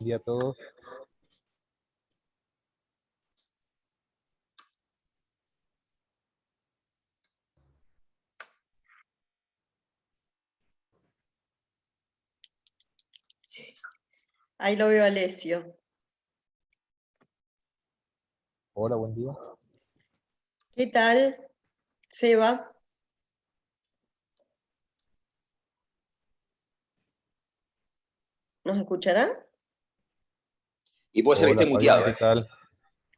día a todos. Ahí lo veo a Alessio. Hola, buen día. ¿Qué tal, Seba? ¿Nos escuchará? Y puede ser que Hola, esté Fabiana, muteado, ¿qué tal?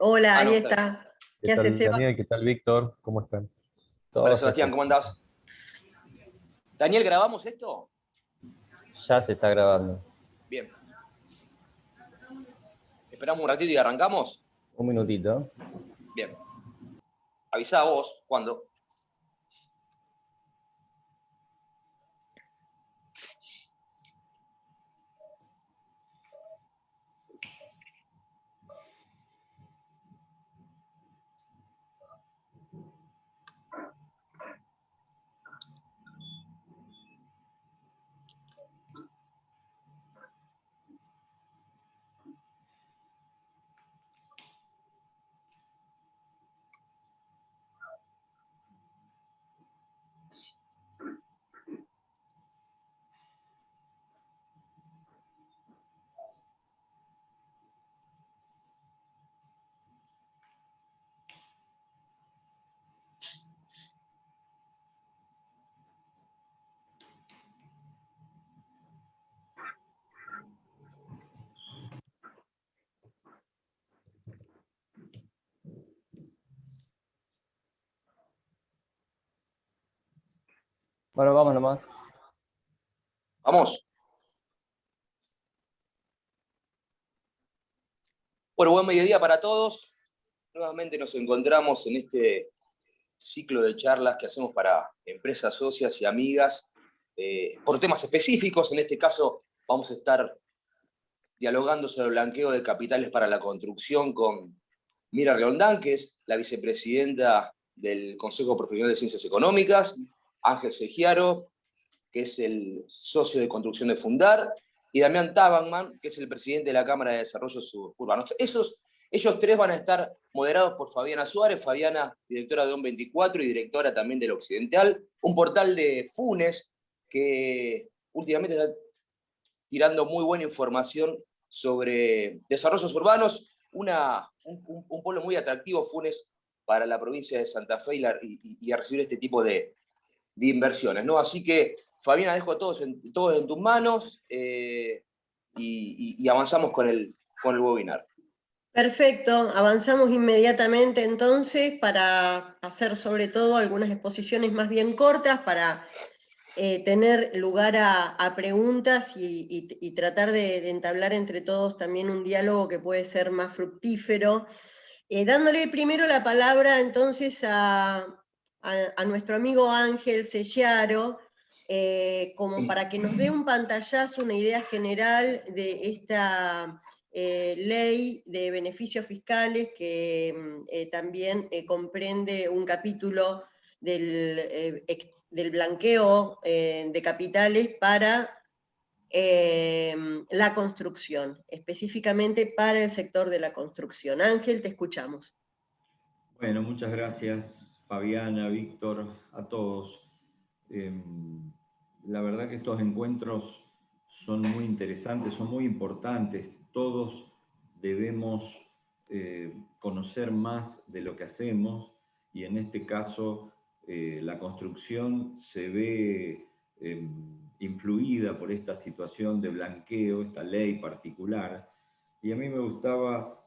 Hola, ahí no, está. ¿Qué ¿Qué hace tal, Seba? Daniel? ¿Qué tal, Víctor? ¿Cómo están? Hola, Todo Sebastián, ¿cómo perfecto. andás? Daniel, ¿grabamos esto? Ya se está grabando. Bien. Esperamos un ratito y arrancamos. Un minutito. Bien. Avisá vos cuando. Bueno, vamos nomás. Vamos. Bueno, buen mediodía para todos. Nuevamente nos encontramos en este ciclo de charlas que hacemos para empresas socias y amigas por temas específicos. En este caso vamos a estar dialogando sobre el blanqueo de capitales para la construcción con Mira Reondán, que es la vicepresidenta del Consejo Profesional de Ciencias Económicas, Ángel Segiaro, que es el socio de construcción de Fundar, y Damián Tabanman, que es el presidente de la Cámara de Desarrollo Suburbano. Ellos tres van a estar moderados por Fabiana Suárez, Fabiana, directora de ON24 y directora también del Occidental, un portal de Funes que últimamente está tirando muy buena información sobre desarrollos urbanos, un pueblo muy atractivo, Funes, para la provincia de Santa Fe y a recibir este tipo de inversiones, ¿no? Así que, Fabiana, dejo todos en tus manos y avanzamos con el webinar. Perfecto, avanzamos inmediatamente entonces para hacer sobre todo algunas exposiciones más bien cortas para tener lugar a preguntas y tratar de entablar entre todos también un diálogo que puede ser más fructífero. Dándole primero la palabra entonces a nuestro amigo Ángel Sellaro, como para que nos dé un pantallazo, una idea general de esta ley de beneficios fiscales que también comprende un capítulo del blanqueo de capitales para la construcción, específicamente para el sector de la construcción. Ángel, te escuchamos. Bueno, muchas gracias, Fabiana, Víctor, a todos. La verdad que estos encuentros son muy interesantes, son muy importantes. Todos debemos conocer más de lo que hacemos y en este caso la construcción se ve influida por esta situación de blanqueo, esta ley particular. Y a mí me gustaba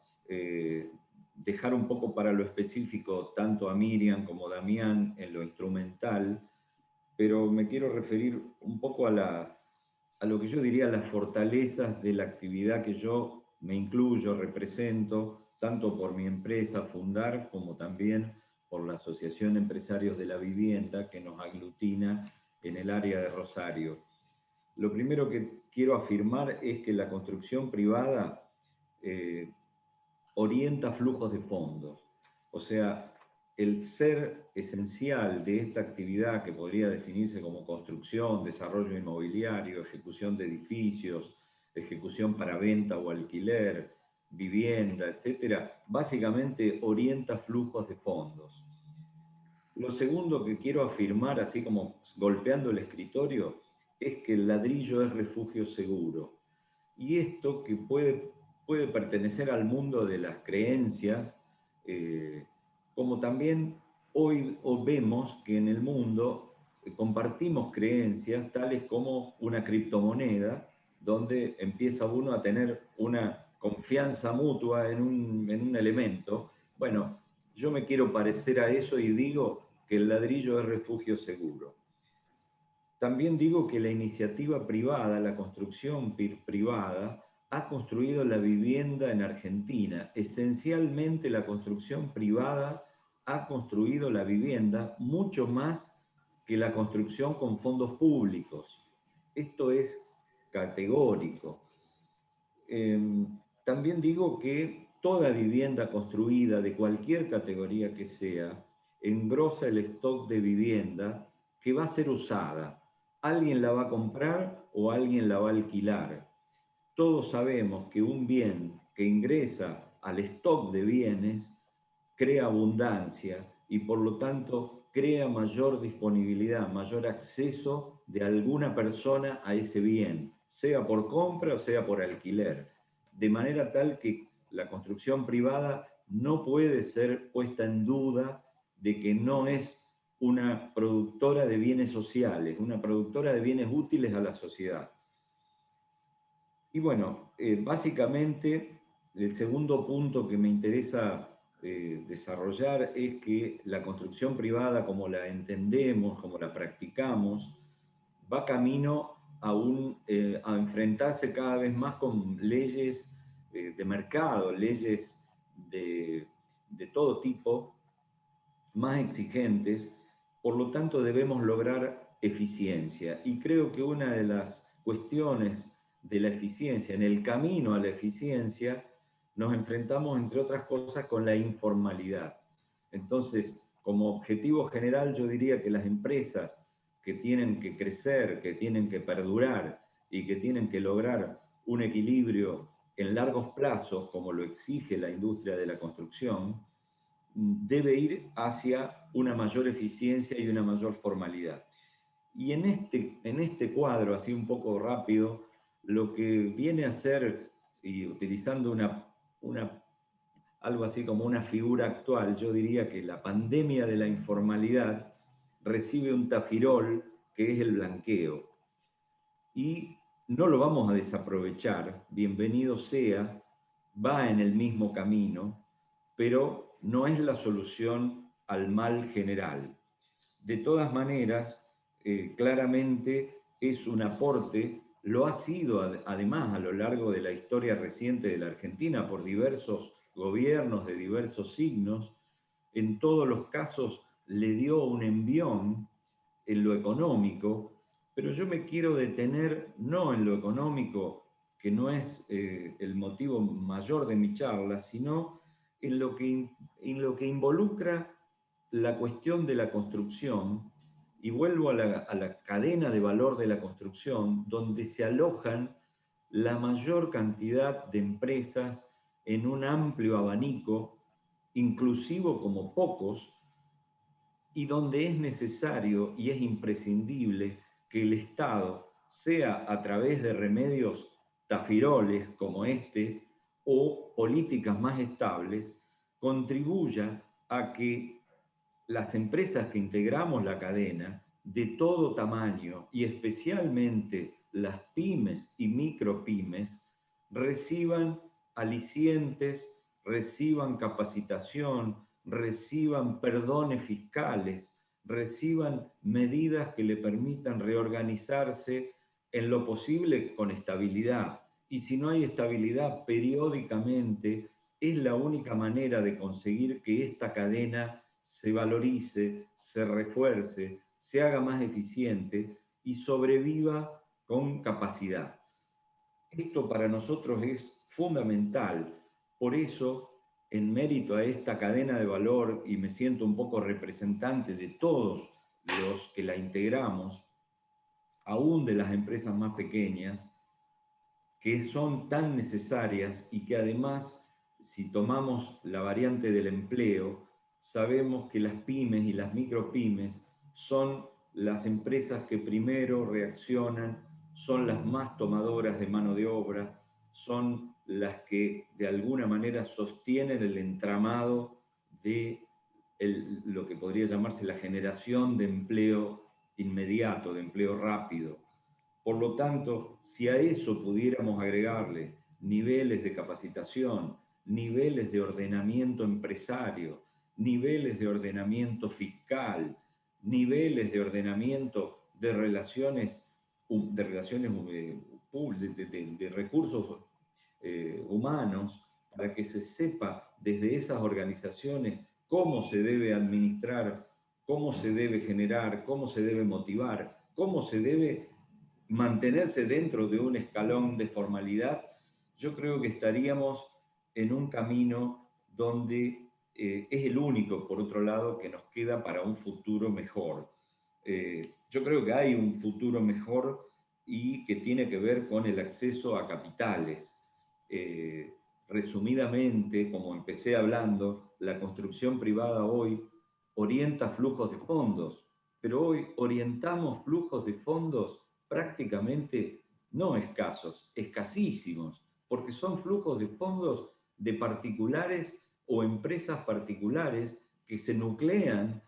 dejar un poco para lo específico tanto a Miriam como a Damián en lo instrumental, pero me quiero referir un poco a lo que yo diría las fortalezas de la actividad que yo me incluyo, represento, tanto por mi empresa Fundar como también por la Asociación de Empresarios de la Vivienda que nos aglutina en el área de Rosario. Lo primero que quiero afirmar es que la construcción privada orienta flujos de fondos. O sea, el ser esencial de esta actividad que podría definirse como construcción, desarrollo inmobiliario, ejecución de edificios, ejecución para venta o alquiler, vivienda, etcétera, básicamente orienta flujos de fondos. Lo segundo que quiero afirmar, así como golpeando el escritorio, es que el ladrillo es refugio seguro. Y esto que puede pertenecer al mundo de las creencias, como también hoy vemos que en el mundo compartimos creencias tales como una criptomoneda, donde empieza uno a tener una confianza mutua en un elemento. Bueno, yo me quiero parecer a eso y digo que el ladrillo es refugio seguro. También digo que la iniciativa privada, la construcción privada, ha construido la vivienda en Argentina. Esencialmente la construcción privada ha construido la vivienda mucho más que la construcción con fondos públicos. Esto es categórico. También digo que toda vivienda construida de cualquier categoría que sea engrosa el stock de vivienda que va a ser usada. Alguien la va a comprar o alguien la va a alquilar. Todos sabemos que un bien que ingresa al stock de bienes crea abundancia y por lo tanto crea mayor disponibilidad, mayor acceso de alguna persona a ese bien, sea por compra o sea por alquiler, de manera tal que la construcción privada no puede ser puesta en duda de que no es una productora de bienes sociales, una productora de bienes útiles a la sociedad. Y bueno, básicamente el segundo punto que me interesa desarrollar es que la construcción privada, como la entendemos, como la practicamos, va camino a enfrentarse cada vez más con leyes de mercado, leyes de todo tipo, más exigentes. Por lo tanto, debemos lograr eficiencia. Y creo que una de las cuestiones de la eficiencia, en el camino a la eficiencia, nos enfrentamos, entre otras cosas, con la informalidad. Entonces, como objetivo general, yo diría que las empresas que tienen que crecer, que tienen que perdurar y que tienen que lograr un equilibrio en largos plazos, como lo exige la industria de la construcción, debe ir hacia una mayor eficiencia y una mayor formalidad. Y en este cuadro, así un poco rápido, lo que viene a ser, y utilizando algo así como una figura actual, yo diría que la pandemia de la informalidad recibe un tafirol que es el blanqueo. Y no lo vamos a desaprovechar, bienvenido sea, va en el mismo camino, pero no es la solución al mal general. De todas maneras, claramente es un aporte, lo ha sido además a lo largo de la historia reciente de la Argentina por diversos gobiernos de diversos signos. En todos los casos le dio un envión en lo económico, pero yo me quiero detener no en lo económico, que no es el motivo mayor de mi charla, sino en lo que involucra la cuestión de la construcción, y vuelvo a la cadena de valor de la construcción, donde se alojan la mayor cantidad de empresas en un amplio abanico, inclusivo como pocos, y donde es necesario y es imprescindible que el Estado, sea a través de remedios tafiroles como este o políticas más estables, contribuya a que las empresas que integramos la cadena, de todo tamaño y especialmente las pymes y micropymes, reciban alicientes, reciban capacitación, reciban perdones fiscales, reciban medidas que le permitan reorganizarse en lo posible con estabilidad. Y si no hay estabilidad, periódicamente es la única manera de conseguir que esta cadena se valorice, se refuerce, se haga más eficiente y sobreviva con capacidad. Esto para nosotros es fundamental. Por eso, en mérito a esta cadena de valor, y me siento un poco representante de todos los que la integramos, aún de las empresas más pequeñas, que son tan necesarias y que además, si tomamos la variante del empleo, sabemos que las pymes y las micropymes son las empresas que primero reaccionan, son las más tomadoras de mano de obra, son las que de alguna manera sostienen el entramado de lo que podría llamarse la generación de empleo inmediato, de empleo rápido. Por lo tanto, si a eso pudiéramos agregarle niveles de capacitación, niveles de ordenamiento empresario, niveles de ordenamiento fiscal, niveles de ordenamiento de relaciones de recursos humanos, para que se sepa desde esas organizaciones cómo se debe administrar, cómo se debe generar, cómo se debe motivar, cómo se debe mantenerse dentro de un escalón de formalidad, yo creo que estaríamos en un camino donde es el único, por otro lado, que nos queda para un futuro mejor. Yo creo que hay un futuro mejor y que tiene que ver con el acceso a capitales. Resumidamente, como empecé hablando, la construcción privada hoy orienta flujos de fondos, pero hoy orientamos flujos de fondos prácticamente no escasos, escasísimos, porque son flujos de fondos de particulares o empresas particulares que se nuclean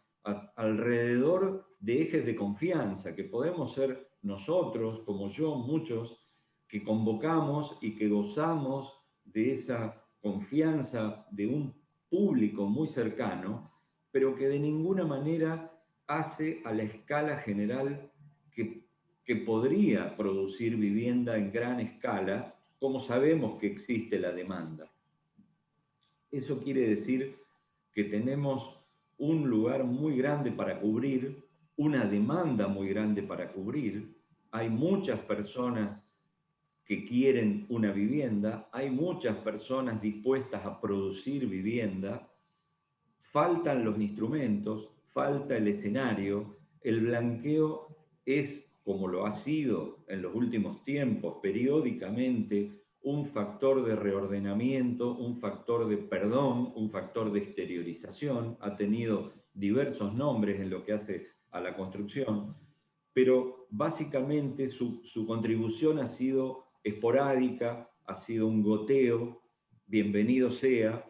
alrededor de ejes de confianza, que podemos ser nosotros, como yo, muchos, que convocamos y que gozamos de esa confianza de un público muy cercano, pero que de ninguna manera hace a la escala general que podría producir vivienda en gran escala, como sabemos que existe la demanda. Eso quiere decir que tenemos un lugar muy grande para cubrir, una demanda muy grande para cubrir. Hay muchas personas que quieren una vivienda, hay muchas personas dispuestas a producir vivienda, faltan los instrumentos, falta el escenario, el blanqueo es, como lo ha sido en los últimos tiempos, periódicamente, un factor de reordenamiento, un factor de perdón, un factor de exteriorización, ha tenido diversos nombres en lo que hace a la construcción, pero básicamente su contribución ha sido esporádica, ha sido un goteo, bienvenido sea,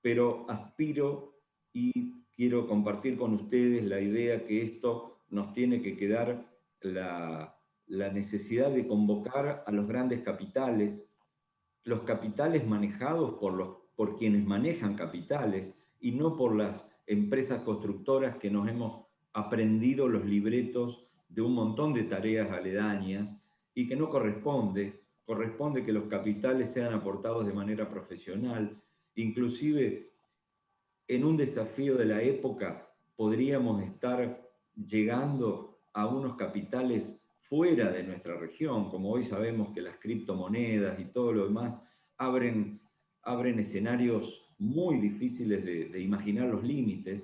pero aspiro y quiero compartir con ustedes la idea que esto nos tiene que quedar la necesidad de convocar a los grandes capitales, los capitales manejados por quienes manejan capitales y no por las empresas constructoras que nos hemos aprendido los libretos de un montón de tareas aledañas y que no corresponde que los capitales sean aportados de manera profesional, inclusive en un desafío de la época podríamos estar llegando a unos capitales fuera de nuestra región, como hoy sabemos que las criptomonedas y todo lo demás abren escenarios muy difíciles de imaginar los límites.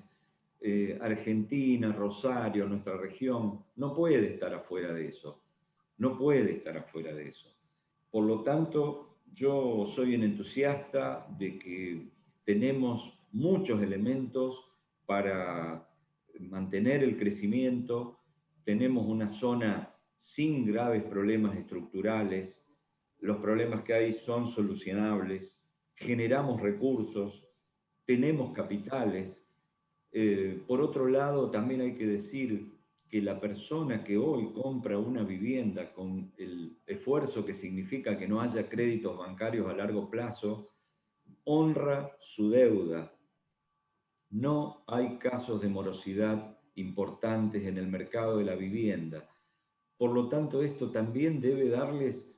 Argentina, Rosario, nuestra región, no puede estar afuera de eso, no puede estar afuera de eso. Por lo tanto, yo soy un entusiasta de que tenemos muchos elementos para mantener el crecimiento, tenemos una zona sin graves problemas estructurales, los problemas que hay son solucionables, generamos recursos, tenemos capitales. Por otro lado, también hay que decir que la persona que hoy compra una vivienda con el esfuerzo que significa que no haya créditos bancarios a largo plazo, honra su deuda. No hay casos de morosidad importantes en el mercado de la vivienda. Por lo tanto, esto también debe darles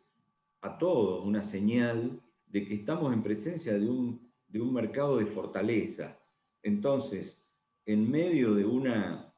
a todos una señal de que estamos en presencia de un mercado de fortaleza. Entonces, en medio de una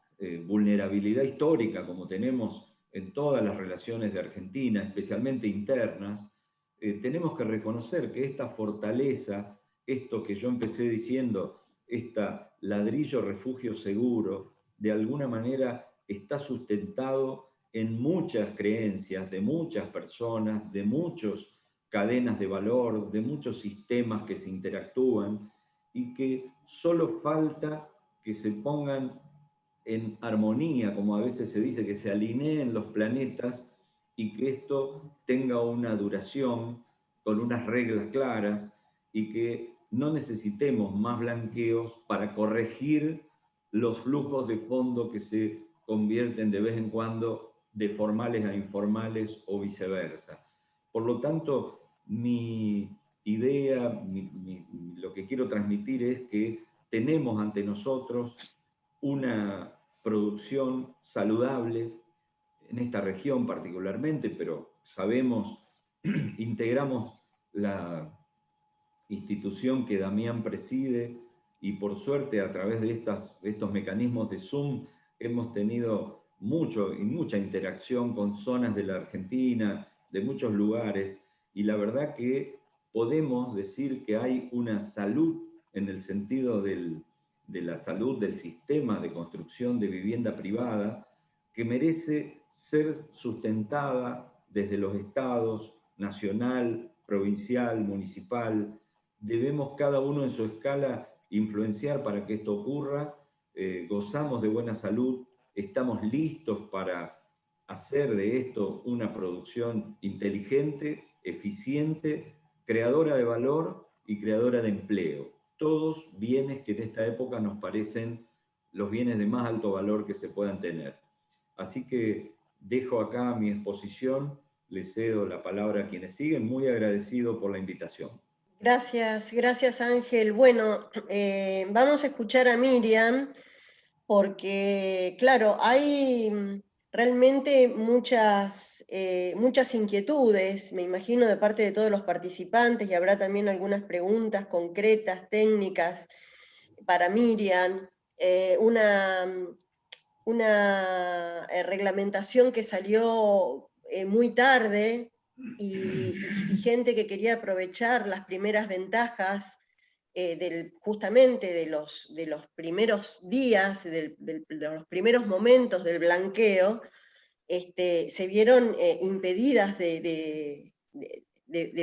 vulnerabilidad histórica como tenemos en todas las relaciones de Argentina, especialmente internas, tenemos que reconocer que esta fortaleza, esto que yo empecé diciendo, esta ladrillo refugio seguro, de alguna manera está sustentado en muchas creencias de muchas personas, de muchos cadenas de valor, de muchos sistemas que se interactúan y que solo falta que se pongan en armonía, como a veces se dice, que se alineen los planetas y que esto tenga una duración con unas reglas claras y que no necesitemos más blanqueos para corregir los flujos de fondo que se convierten de vez en cuando de formales a informales o viceversa. Por lo tanto, mi idea, lo que quiero transmitir es que tenemos ante nosotros una producción saludable en esta región particularmente, pero sabemos, integramos la institución que Damián preside y por suerte a través de estos mecanismos de Zoom hemos tenido mucha interacción con zonas de la Argentina, de muchos lugares, y la verdad que podemos decir que hay una salud en el sentido de la salud del sistema de construcción de vivienda privada que merece ser sustentada desde los estados, nacional, provincial, municipal. Debemos cada uno en su escala influenciar para que esto ocurra. Gozamos de buena salud, estamos listos para hacer de esto una producción inteligente, eficiente, creadora de valor y creadora de empleo. Todos bienes que en esta época nos parecen los bienes de más alto valor que se puedan tener. Así que dejo acá mi exposición, les cedo la palabra a quienes siguen, muy agradecido por la invitación. Gracias, gracias Ángel. Bueno, vamos a escuchar a Miriam, porque claro, hay realmente muchas inquietudes, me imagino, de parte de todos los participantes, y habrá también algunas preguntas concretas, técnicas, para Miriam. Una reglamentación que salió muy tarde, y gente que quería aprovechar las primeras ventajas justamente de los primeros días, de los primeros momentos del blanqueo, se vieron impedidas de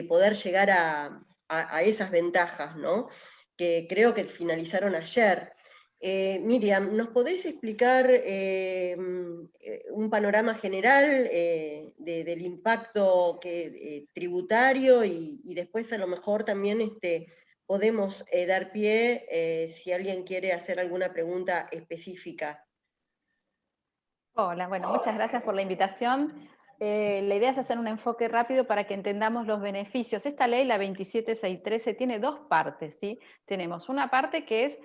poder llegar a esas ventajas, ¿no? Que creo que finalizaron ayer. Miriam, ¿nos podés explicar un panorama general del impacto tributario, y después a lo mejor también podemos dar pie si alguien quiere hacer alguna pregunta específica? Hola, bueno, muchas gracias por la invitación. La idea es hacer un enfoque rápido para que entendamos los beneficios. Esta ley, la 27613, tiene dos partes, ¿sí? Tenemos una parte que es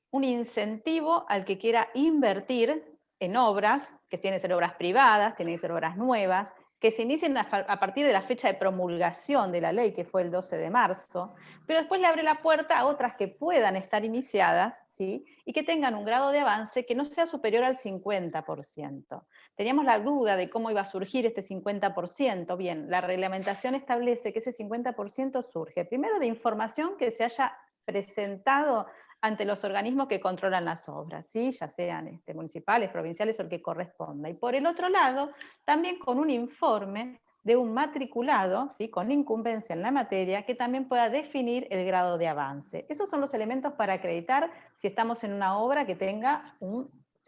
un incentivo al que quiera invertir en obras, que tienen que ser obras privadas, tienen que ser obras nuevas, que se inicien a partir de la fecha de promulgación de la ley, que fue el 12 de marzo, pero después le abre la puerta a otras que puedan estar iniciadas, ¿sí? Y que tengan un grado de avance que no sea superior al 50%. Teníamos la duda de cómo iba a surgir este 50%. Bien, la reglamentación establece que ese 50% surge, primero, de información que se haya presentado ante los organismos que controlan las obras, ¿sí? Ya sean municipales, provinciales o el que corresponda. Y por el otro lado, también con un informe de un matriculado, ¿sí? Con incumbencia en la materia, que también pueda definir el grado de avance. Esos son los elementos para acreditar si estamos en una obra que tenga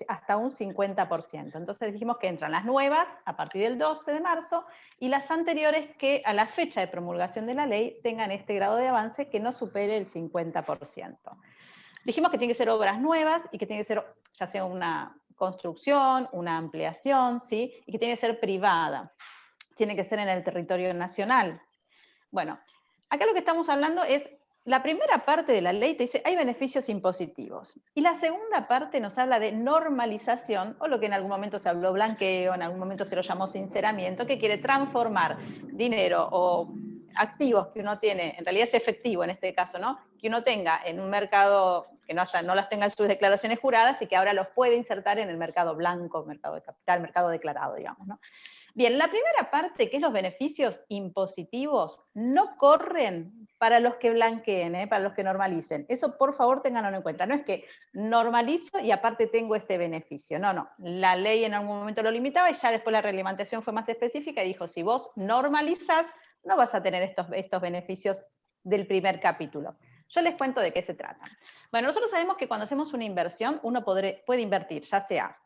hasta un 50%. Entonces dijimos que entran las nuevas a partir del 12 de marzo y las anteriores que a la fecha de promulgación de la ley tengan este grado de avance que no supere el 50%. Dijimos que tiene que ser obras nuevas y que tiene que ser ya sea una construcción, una ampliación, ¿sí? Y que tiene que ser privada. Tiene que ser en el territorio nacional. Bueno, acá lo que estamos hablando es, la primera parte de la ley te dice, hay beneficios impositivos. Y la segunda parte nos habla de normalización, o lo que en algún momento se habló blanqueo, en algún momento se lo llamó sinceramiento, que quiere transformar dinero o activos que uno tiene, en realidad es efectivo en este caso, ¿no? Que uno tenga en un mercado que no las tenga en sus declaraciones juradas y que ahora los puede insertar en el mercado blanco, mercado de capital, mercado declarado, digamos, ¿no? Bien, la primera parte, que es los beneficios impositivos, no corren para los que blanqueen, para los que normalicen. Eso, por favor, ténganlo en cuenta. No es que normalizo y aparte tengo este beneficio. No, no. La ley en algún momento lo limitaba y ya después la reglamentación fue más específica y dijo, si vos normalizás, no vas a tener estos beneficios del primer capítulo. Yo les cuento de qué se trata. Bueno, nosotros sabemos que cuando hacemos una inversión, uno puede invertir, ya sea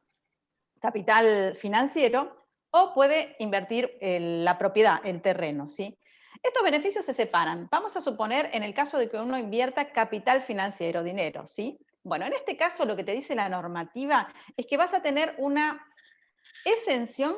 capital financiero, o puede invertir la propiedad, el terreno, ¿sí? Estos beneficios se separan. Vamos a suponer en el caso de que uno invierta capital financiero, dinero, ¿sí? Bueno, en este caso lo que te dice la normativa es que vas a tener una exención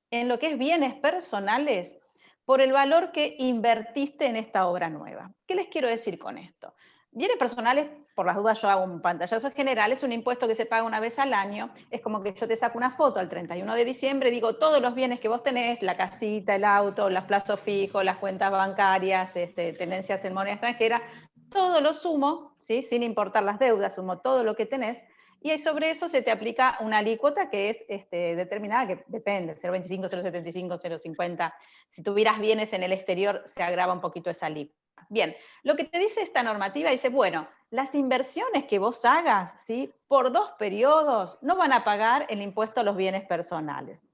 en lo que es bienes personales por el valor que invertiste en esta obra nueva. ¿Qué les quiero decir con esto? Bienes personales, por las dudas yo hago un pantallazo general, es un impuesto que se paga una vez al año, es como que yo te saco una foto al 31 de diciembre, digo todos los bienes que vos tenés, la casita, el auto, los plazos fijos, las cuentas bancarias, tenencias en moneda extranjera, todo lo sumo, ¿sí? Sin importar las deudas, sumo todo lo que tenés, y sobre eso se te aplica una alícuota que es determinada, que depende, 0,25, 0,75, 0,50. Si tuvieras bienes en el exterior, se agrava un poquito esa alícuota. Bien, lo que te dice esta normativa, dice, bueno, las inversiones que vos hagas, ¿sí? Por 2 periodos, no van a pagar el impuesto a los bienes personales.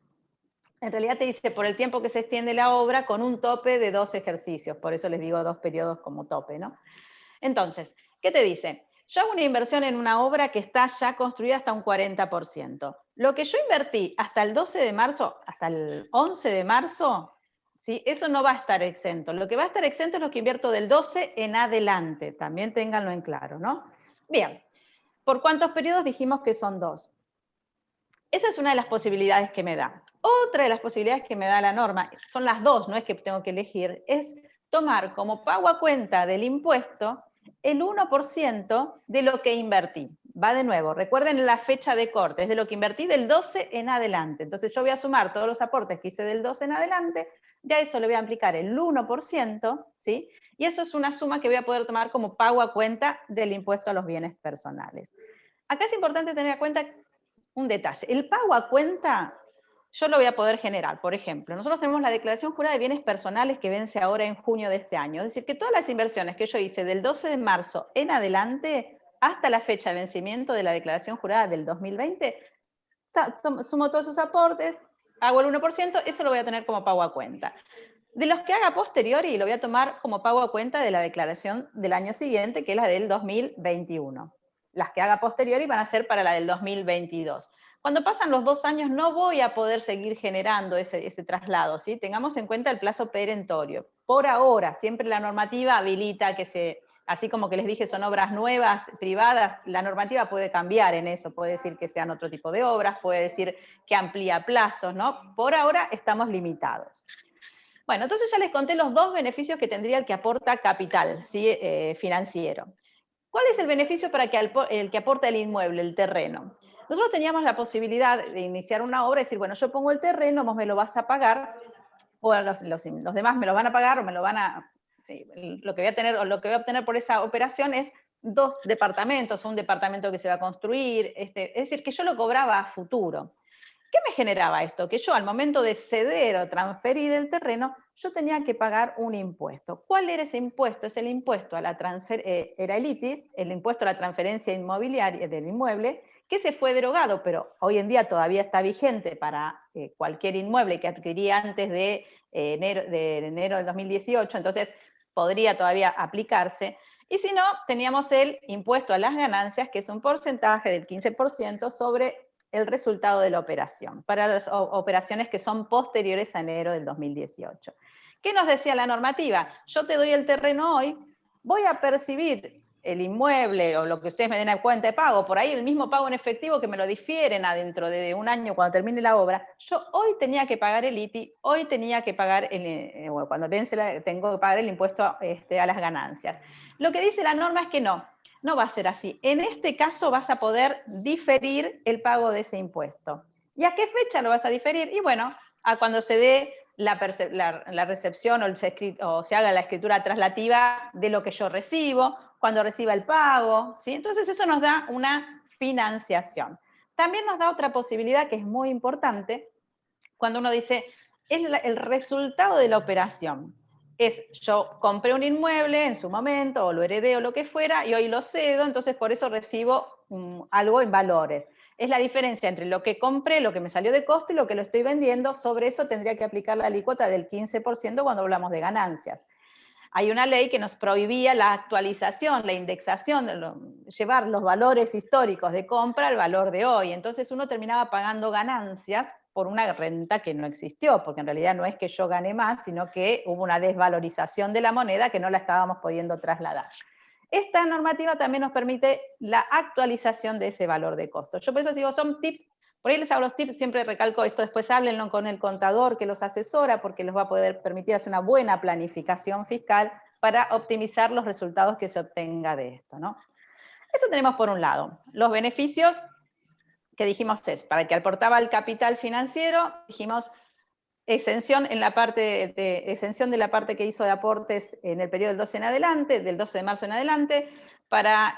En realidad te dice por el tiempo que se extiende la obra con un tope de 2 ejercicios, por eso les digo 2 periodos como tope, ¿no? Entonces, ¿qué te dice? Yo hago una inversión en una obra que está ya construida hasta un 40%. Lo que yo invertí hasta el 12 de marzo, hasta el 11 de marzo, ¿sí? Eso no va a estar exento. Lo que va a estar exento es lo que invierto del 12 en adelante. También ténganlo en claro, ¿no? Bien, ¿por cuántos periodos? Dijimos que son 2. Esa es una de las posibilidades que me da. Otra de las posibilidades que me da la norma, son las 2, no es que tengo que elegir, es tomar como pago a cuenta del impuesto el 1% de lo que invertí. Va de nuevo, recuerden la fecha de corte, es de lo que invertí del 12 en adelante. Entonces yo voy a sumar todos los aportes que hice del 12 en adelante, de a eso le voy a aplicar el 1%, ¿sí? Y eso es una suma que voy a poder tomar como pago a cuenta del impuesto a los bienes personales. Acá es importante tener en cuenta un detalle. El pago a cuenta yo lo voy a poder generar. Por ejemplo, nosotros tenemos la declaración jurada de bienes personales que vence ahora en junio de este año. Es decir, que todas las inversiones que yo hice del 12 de marzo en adelante hasta la fecha de vencimiento de la declaración jurada del 2020, sumo todos esos aportes, hago el 1%, eso lo voy a tener como pago a cuenta. De los que haga posteriori, lo voy a tomar como pago a cuenta de la declaración del año siguiente, que es la del 2021. Las que haga posteriori van a ser para la del 2022. Cuando pasan los 2 años no voy a poder seguir generando ese traslado, ¿sí? Tengamos en cuenta el plazo perentorio. Por ahora, siempre la normativa habilita que así como que les dije, son obras nuevas, privadas, la normativa puede cambiar en eso, puede decir que sean otro tipo de obras, puede decir que amplía plazos, ¿no? Por ahora estamos limitados. Bueno, entonces ya les conté los 2 beneficios que tendría el que aporta capital, ¿sí? Financiero. ¿Cuál es el beneficio para el que aporta el inmueble, el terreno? Nosotros teníamos la posibilidad de iniciar una obra y decir, bueno, yo pongo el terreno, vos me lo vas a pagar, o los demás me lo van a pagar, o me lo van a... Sí, lo que voy a tener, o lo que voy a obtener por esa operación es 2 departamentos, o un departamento que se va a construir, es decir, que yo lo cobraba a futuro. ¿Qué me generaba esto? Que yo al momento de ceder o transferir el terreno, yo tenía que pagar un impuesto. ¿Cuál era ese impuesto? Es el impuesto a la era el ITI, el impuesto a la transferencia inmobiliaria del inmueble, que se fue derogado, pero hoy en día todavía está vigente para cualquier inmueble que adquiría antes de enero del 2018, entonces podría todavía aplicarse. Y si no, teníamos el impuesto a las ganancias, que es un porcentaje del 15% sobre el resultado de la operación, para las operaciones que son posteriores a enero del 2018. ¿Qué nos decía la normativa? Yo te doy el terreno hoy, voy a percibir el inmueble o lo que ustedes me den a cuenta de pago, por ahí el mismo pago en efectivo que me lo difieren adentro de un año cuando termine la obra, yo hoy tenía que pagar el ITI, hoy tenía que pagar, cuando vence tengo que pagar el impuesto a las ganancias. Lo que dice la norma es que no va a ser así. En este caso vas a poder diferir el pago de ese impuesto. ¿Y a qué fecha lo vas a diferir? Y bueno, a cuando se dé la recepción o se haga la escritura traslativa de lo que yo recibo, cuando reciba el pago, ¿sí? Entonces eso nos da una financiación. También nos da otra posibilidad que es muy importante, cuando uno dice, es el resultado de la operación. Yo compré un inmueble en su momento, o lo heredé o lo que fuera, y hoy lo cedo, entonces por eso recibo algo en valores. Es la diferencia entre lo que compré, lo que me salió de costo y lo que lo estoy vendiendo. Sobre eso tendría que aplicar la alícuota del 15% cuando hablamos de ganancias. Hay una ley que nos prohibía la actualización, la indexación, llevar los valores históricos de compra al valor de hoy. Entonces uno terminaba pagando ganancias por una renta que no existió, porque en realidad no es que yo gané más, sino que hubo una desvalorización de la moneda que no la estábamos pudiendo trasladar. Esta normativa también nos permite la actualización de ese valor de costo. Yo por eso digo, son tips, por ahí les hago los tips, siempre recalco esto, después háblenlo con el contador que los asesora, porque les va a poder permitir hacer una buena planificación fiscal para optimizar los resultados que se obtenga de esto, ¿no? Esto tenemos por un lado. Los beneficios que dijimos es, para el que aportaba el capital financiero, dijimos exención en la parte exención de la parte que hizo de aportes en el periodo del 12 en adelante, del 12 de marzo en adelante, para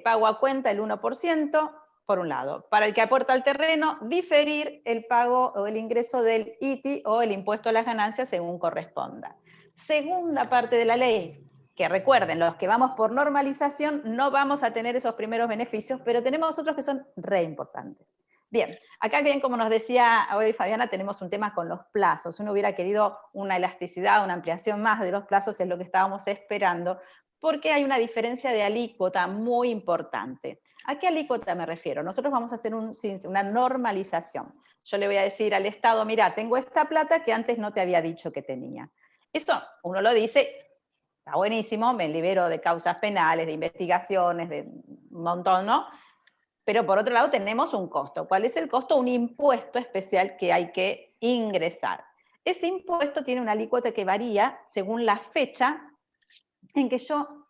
pago a cuenta el 1%, por un lado. Para el que aporta al terreno, diferir el pago o el ingreso del ITI o el impuesto a las ganancias según corresponda. Segunda parte de la ley, que recuerden, los que vamos por normalización no vamos a tener esos primeros beneficios, pero tenemos otros que son re importantes. Bien, acá bien, como nos decía hoy Fabiana, tenemos un tema con los plazos. Uno hubiera querido una elasticidad, una ampliación más de los plazos, es lo que estábamos esperando, porque hay una diferencia de alícuota muy importante. ¿A qué alícuota me refiero? Nosotros vamos a hacer una normalización. Yo le voy a decir al Estado, mira, tengo esta plata que antes no te había dicho que tenía. Eso uno lo dice, está buenísimo, me libero de causas penales, de investigaciones, de un montón, ¿no? Pero por otro lado tenemos un costo. ¿Cuál es el costo? Un impuesto especial que hay que ingresar. Ese impuesto tiene una alícuota que varía según la fecha en que yo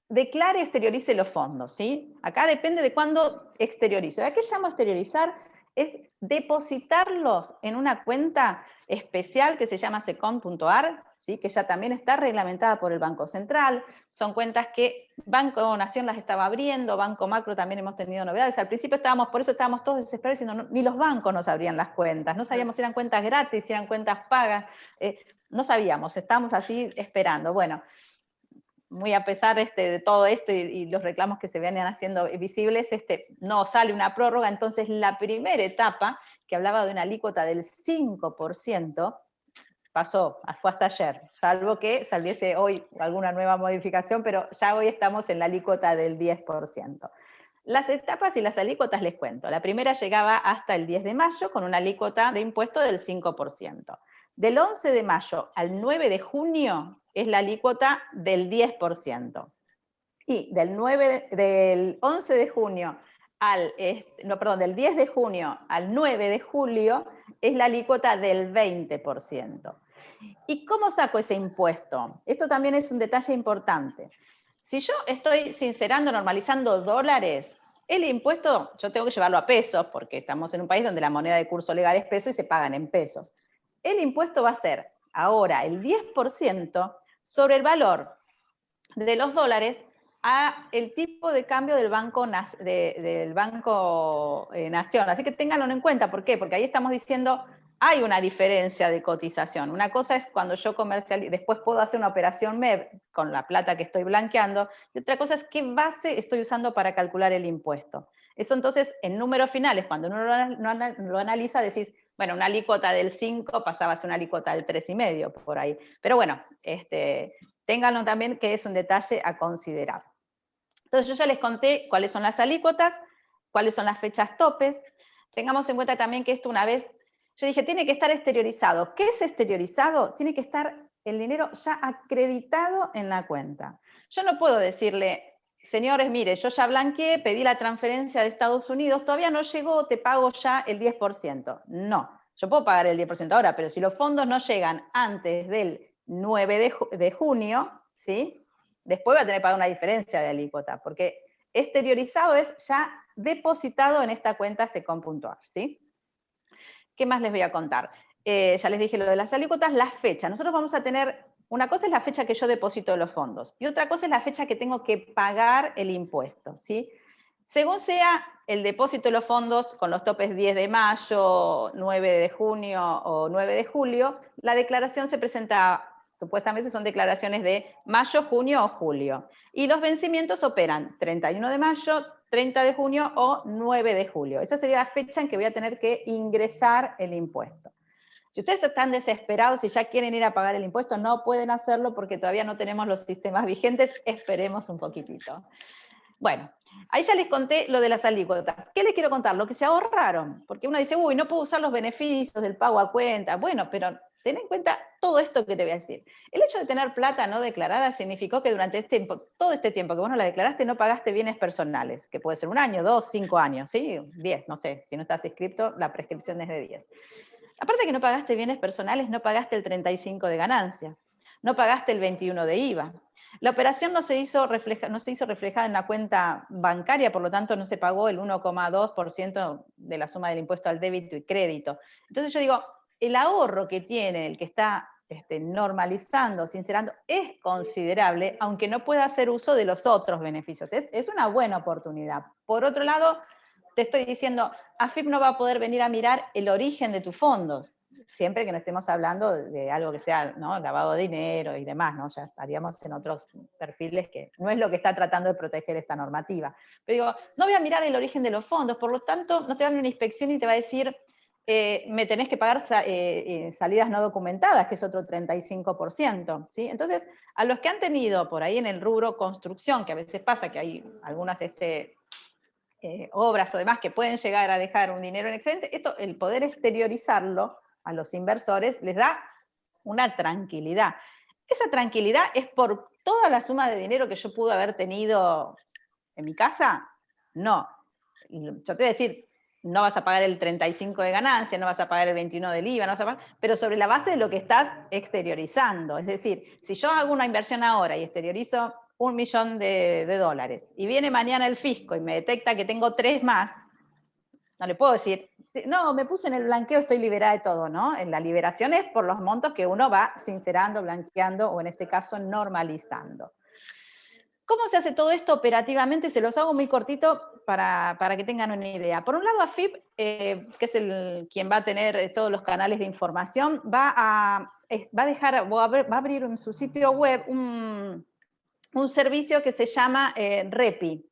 declare y exteriorice los fondos, ¿sí? Acá depende de cuándo exteriorizo. ¿A qué llamo exteriorizar? Es depositarlos en una cuenta especial que se llama secom.ar, ¿sí? Que ya también está reglamentada por el Banco Central. Son cuentas que Banco Nación las estaba abriendo, Banco Macro también hemos tenido novedades. Al principio por eso estábamos todos desesperados diciendo, no, ni los bancos nos abrían las cuentas, no sabíamos si eran cuentas gratis, si eran cuentas pagas, no sabíamos, estábamos así esperando. Bueno, muy a pesar de todo esto y los reclamos que se venían haciendo visibles, no sale una prórroga. Entonces la primera etapa, que hablaba de una alícuota del 5%, fue hasta ayer, salvo que saliese hoy alguna nueva modificación, pero ya hoy estamos en la alícuota del 10%. Las etapas y las alícuotas les cuento. La primera llegaba hasta el 10 de mayo con una alícuota de impuesto del 5%. Del 11 de mayo al 9 de junio es la alícuota del 10%. Y del 11 de junio del 10 de junio al 9 de julio es la alícuota del 20%. ¿Y cómo saco ese impuesto? Esto también es un detalle importante. Si yo estoy sincerando, normalizando dólares, el impuesto yo tengo que llevarlo a pesos, porque estamos en un país donde la moneda de curso legal es peso y se pagan en pesos. El impuesto va a ser ahora el 10% sobre el valor de los dólares a el tipo de cambio del Banco Nación. Así que ténganlo en cuenta. ¿Por qué? Porque ahí estamos diciendo, hay una diferencia de cotización. Una cosa es cuando yo comercializo, después puedo hacer una operación MEP con la plata que estoy blanqueando, y otra cosa es qué base estoy usando para calcular el impuesto. Eso entonces, en números finales, cuando uno lo analiza, decís, bueno, una alícuota del 5 pasaba a ser una alícuota del 3,5 por ahí. Pero bueno, ténganlo también, que es un detalle a considerar. Entonces yo ya les conté cuáles son las alícuotas, cuáles son las fechas topes. Tengamos en cuenta también que esto una vez, yo dije, tiene que estar exteriorizado. ¿Qué es exteriorizado? Tiene que estar el dinero ya acreditado en la cuenta. Yo no puedo decirle, señores, mire, yo ya blanqueé, pedí la transferencia de Estados Unidos, todavía no llegó, te pago ya el 10%. No, yo puedo pagar el 10% ahora, pero si los fondos no llegan antes del 9 de junio, ¿sí? Después va a tener que pagar una diferencia de alícuota, porque exteriorizado es ya depositado en esta cuenta secom.ar, ¿sí? ¿Qué más les voy a contar? Ya les dije lo de las alícuotas, las fechas. Nosotros vamos a tener, una cosa es la fecha que yo deposito los fondos, y otra cosa es la fecha que tengo que pagar el impuesto, ¿sí? Según sea el depósito de los fondos, con los topes 10 de mayo, 9 de junio o 9 de julio, la declaración se presenta, supuestamente son declaraciones de mayo, junio o julio. Y los vencimientos operan 31 de mayo, 30 de junio o 9 de julio. Esa sería la fecha en que voy a tener que ingresar el impuesto. Si ustedes están desesperados y ya quieren ir a pagar el impuesto, no pueden hacerlo porque todavía no tenemos los sistemas vigentes, esperemos un poquitito. Bueno, ahí ya les conté lo de las alícuotas. ¿Qué les quiero contar? Lo que se ahorraron, porque uno dice, uy, no puedo usar los beneficios del pago a cuenta. Bueno, pero ten en cuenta todo esto que te voy a decir. El hecho de tener plata no declarada significó que durante todo este tiempo que vos no la declaraste no pagaste bienes personales, que puede ser 1 año, 2, 5 años, ¿sí? 10, no sé, si no estás inscripto, la prescripción es de 10. Aparte que no pagaste bienes personales, no pagaste el 35 de ganancia, no pagaste el 21 de IVA. La operación no se hizo reflejada en la cuenta bancaria, por lo tanto no se pagó el 1,2% de la suma del impuesto al débito y crédito. Entonces yo digo, el ahorro que tiene el que está normalizando, sincerando, es considerable, aunque no pueda hacer uso de los otros beneficios. Es una buena oportunidad. Por otro lado, te estoy diciendo, AFIP no va a poder venir a mirar el origen de tus fondos, siempre que no estemos hablando de algo que sea, ¿no?, lavado de dinero y demás, ¿no? Ya estaríamos en otros perfiles que no es lo que está tratando de proteger esta normativa. Pero digo, no voy a mirar el origen de los fondos, por lo tanto, no te va a venir una inspección y te va a decir, me tenés que pagar salidas no documentadas, que es otro 35%, ¿sí? Entonces, a los que han tenido por ahí en el rubro construcción, que a veces pasa que hay algunas obras o demás que pueden llegar a dejar un dinero en excedente, esto, el poder exteriorizarlo a los inversores les da una tranquilidad. Esa tranquilidad es por toda la suma de dinero que yo pude haber tenido en mi casa. No. Yo te voy a decir, no vas a pagar el 35 de ganancia, no vas a pagar el 21 del IVA, no vas a pagar, pero sobre la base de lo que estás exteriorizando. Es decir, si yo hago una inversión ahora y exteriorizo $1 millón y viene mañana el fisco y me detecta que tengo 3 más, no le puedo decir, no, me puse en el blanqueo, estoy liberada de todo, ¿no? En la liberación es por los montos que uno va sincerando, blanqueando o en este caso normalizando. ¿Cómo se hace todo esto operativamente? Se los hago muy cortito para que tengan una idea. Por un lado, AFIP, que es quien va a tener todos los canales de información, va a abrir en su sitio web un servicio que se llama REPI,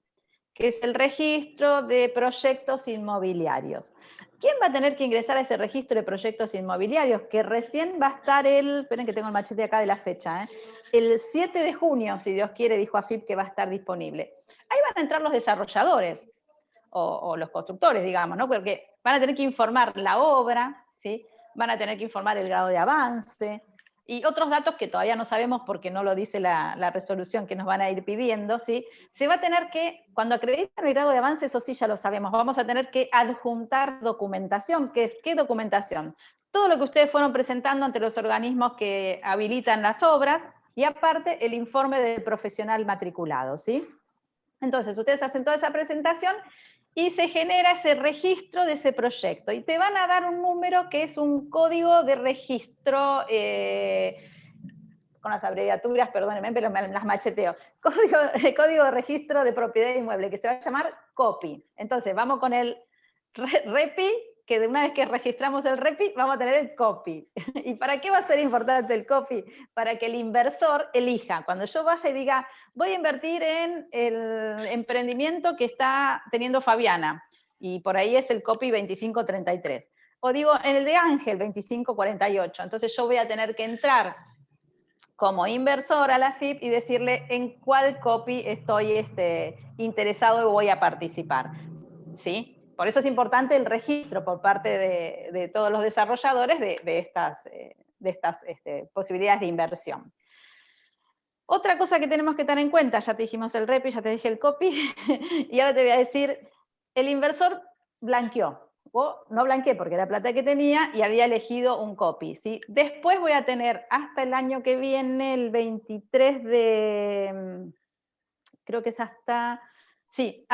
que es el registro de proyectos inmobiliarios. ¿Quién va a tener que ingresar a ese registro de proyectos inmobiliarios? Que recién va a estar esperen que tengo el machete acá de la fecha, el 7 de junio, si Dios quiere, dijo AFIP que va a estar disponible. Ahí van a entrar los desarrolladores, o los constructores, digamos, ¿no? Porque van a tener que informar la obra, ¿sí? Van a tener que informar el grado de avance, y otros datos que todavía no sabemos porque no lo dice la resolución que nos van a ir pidiendo, ¿sí? Se va a tener que, cuando acreditan el grado de avance, eso sí ya lo sabemos, vamos a tener que adjuntar documentación. ¿Qué documentación? Todo lo que ustedes fueron presentando ante los organismos que habilitan las obras, y aparte el informe del profesional matriculado, ¿sí? Entonces, ustedes hacen toda esa presentación y se genera ese registro de ese proyecto. Y te van a dar un número que es un código de registro, con las abreviaturas, perdónenme, pero me las macheteo. Código de registro de propiedad inmueble, que se va a llamar COPI. Entonces, vamos con el REPI, que de una vez que registramos el REPI, vamos a tener el COPI. ¿Y para qué va a ser importante el COPI? Para que el inversor elija. Cuando yo vaya y diga, voy a invertir en el emprendimiento que está teniendo Fabiana, y por ahí es el COPI 2533. O digo, en el de Ángel 2548. Entonces yo voy a tener que entrar como inversor a la AFIP y decirle en cuál COPI estoy interesado y voy a participar. ¿Sí? Por eso es importante el registro por parte de todos los desarrolladores de estas posibilidades de inversión. Otra cosa que tenemos que tener en cuenta, ya te dijimos el REPI, ya te dije el COPI, y ahora te voy a decir, el inversor blanqueó, o no blanqueé porque era plata que tenía y había elegido un COPI, ¿sí? Después voy a tener hasta el año que viene, el 23 de, creo que es hasta 6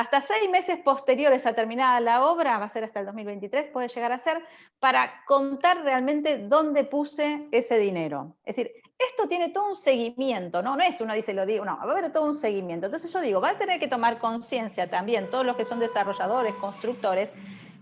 meses posteriores a terminada la obra, va a ser hasta el 2023, puede llegar a ser, para contar realmente dónde puse ese dinero. Es decir, esto tiene todo un seguimiento, ¿no? No es uno dice, lo digo, no, va a haber todo un seguimiento. Entonces yo digo, va a tener que tomar conciencia también, todos los que son desarrolladores, constructores,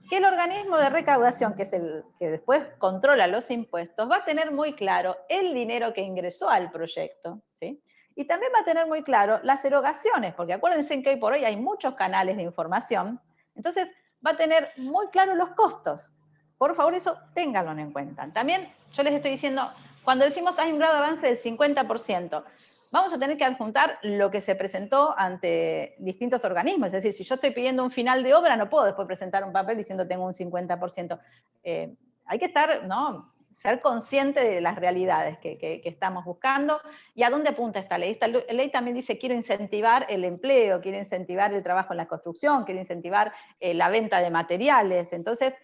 que el organismo de recaudación, que es el que después controla los impuestos, va a tener muy claro el dinero que ingresó al proyecto, ¿sí? Y también va a tener muy claro las erogaciones, porque acuérdense que hoy por hoy hay muchos canales de información, entonces va a tener muy claro los costos. Por favor, eso ténganlo en cuenta. También yo les estoy diciendo, cuando decimos hay un grado de avance del 50%, vamos a tener que adjuntar lo que se presentó ante distintos organismos. Es decir, si yo estoy pidiendo un final de obra, no puedo después presentar un papel diciendo tengo un 50%. Hay que estar, ¿no?, ser consciente de las realidades que estamos buscando y a dónde apunta esta ley. Esta ley también dice quiero incentivar el empleo, quiero incentivar el trabajo en la construcción, quiero incentivar la venta de materiales. Entonces,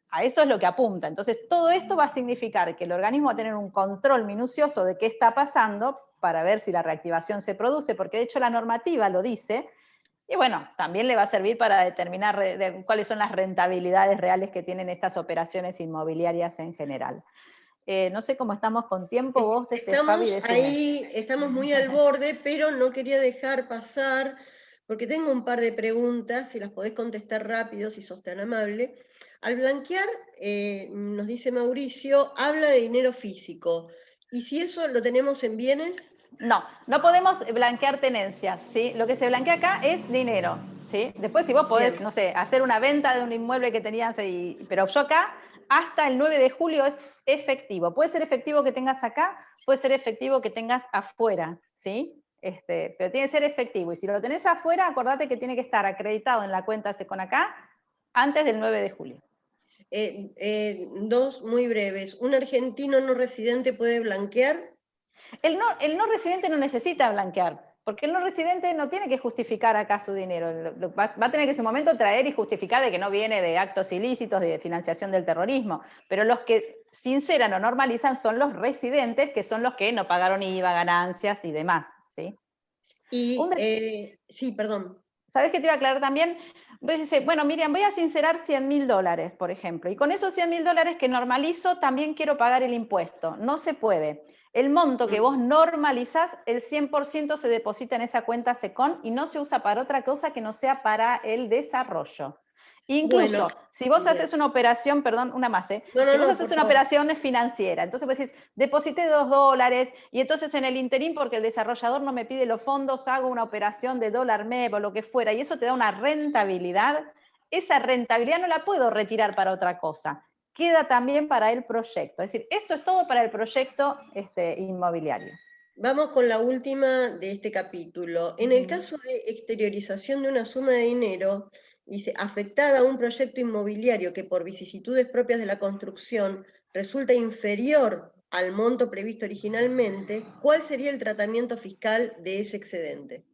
a eso es lo que apunta. Entonces, todo esto va a significar que el organismo va a tener un control minucioso de qué está pasando para ver si la reactivación se produce, porque de hecho la normativa lo dice, y bueno, también le va a servir para determinar cuáles son las rentabilidades reales que tienen estas operaciones inmobiliarias en general. No sé cómo estamos con tiempo, vos, Fabi, decime. Ahí, estamos muy al borde, pero no quería dejar pasar, porque tengo un par de preguntas, si las podés contestar rápido, si sos tan amable. Al blanquear, nos dice Mauricio, habla de dinero físico, ¿y si eso lo tenemos en bienes? No, no podemos blanquear tenencias, ¿sí? Lo que se blanquea acá es dinero, ¿sí? Después si vos podés, Bien. no sé, hacer una venta de un inmueble que tenías ahí, pero yo acá, hasta el 9 de julio es efectivo. Puede ser efectivo que tengas acá, puede ser efectivo que tengas afuera, ¿sí? Pero tiene que ser efectivo. Y si lo tenés afuera, acordate que tiene que estar acreditado en la cuenta Secon acá antes del 9 de julio. Dos muy breves. ¿Un argentino no residente puede blanquear? El no residente no necesita blanquear, porque el no residente no tiene que justificar acá su dinero. Va a tener que en su momento traer y justificar de que no viene de actos ilícitos, de financiación del terrorismo. Pero los que sinceran o normalizan son los residentes, que son los que no pagaron IVA, ganancias y demás, ¿sí? Y, sí, perdón. ¿Sabés qué te iba a aclarar también? Vos dices, bueno, Miriam, voy a sincerar $100.000, por ejemplo, y con esos $100.000 que normalizo también quiero pagar el impuesto. No se puede. El monto que vos normalizás, el 100% se deposita en esa cuenta SECON y no se usa para otra cosa que no sea para el desarrollo. Incluso, Bueno, si vos bien. haces una operación, perdón, una más, si vos haces por una favor. operación financiera, entonces vos decís, deposité $2, y entonces en el interín, porque el desarrollador no me pide los fondos, hago una operación de dólar MEP o lo que fuera, y eso te da una rentabilidad, esa rentabilidad no la puedo retirar para otra cosa, queda también para el proyecto. Es decir, esto es todo para el proyecto inmobiliario. Vamos con la última de este capítulo. En el caso de exteriorización de una suma de dinero, dice, afectada a un proyecto inmobiliario que por vicisitudes propias de la construcción resulta inferior al monto previsto originalmente, ¿cuál sería el tratamiento fiscal de ese excedente?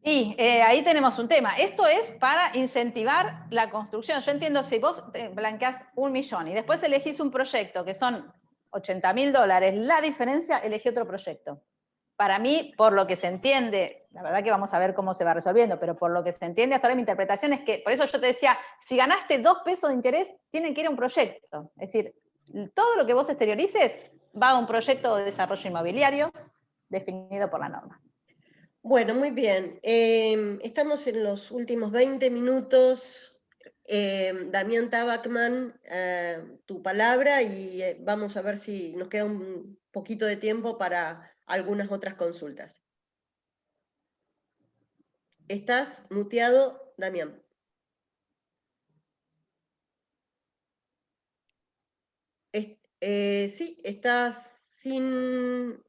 Y ahí tenemos un tema. Esto es para incentivar la construcción. Yo entiendo, si vos blanqueás 1 millón y después elegís un proyecto que son $80.000, la diferencia, elegí otro proyecto. Para mí, por lo que se entiende, la verdad que vamos a ver cómo se va resolviendo, pero por lo que se entiende hasta ahora mi interpretación es que, por eso yo te decía, si ganaste 2 pesos de interés, tienen que ir a un proyecto. Es decir, todo lo que vos exteriorices va a un proyecto de desarrollo inmobiliario definido por la norma. Bueno, muy bien. Estamos en los últimos 20 minutos. Damián Tabacman, tu palabra y vamos a ver si nos queda un poquito de tiempo para algunas otras consultas. Estás muteado, Damián. Sí, estás sin...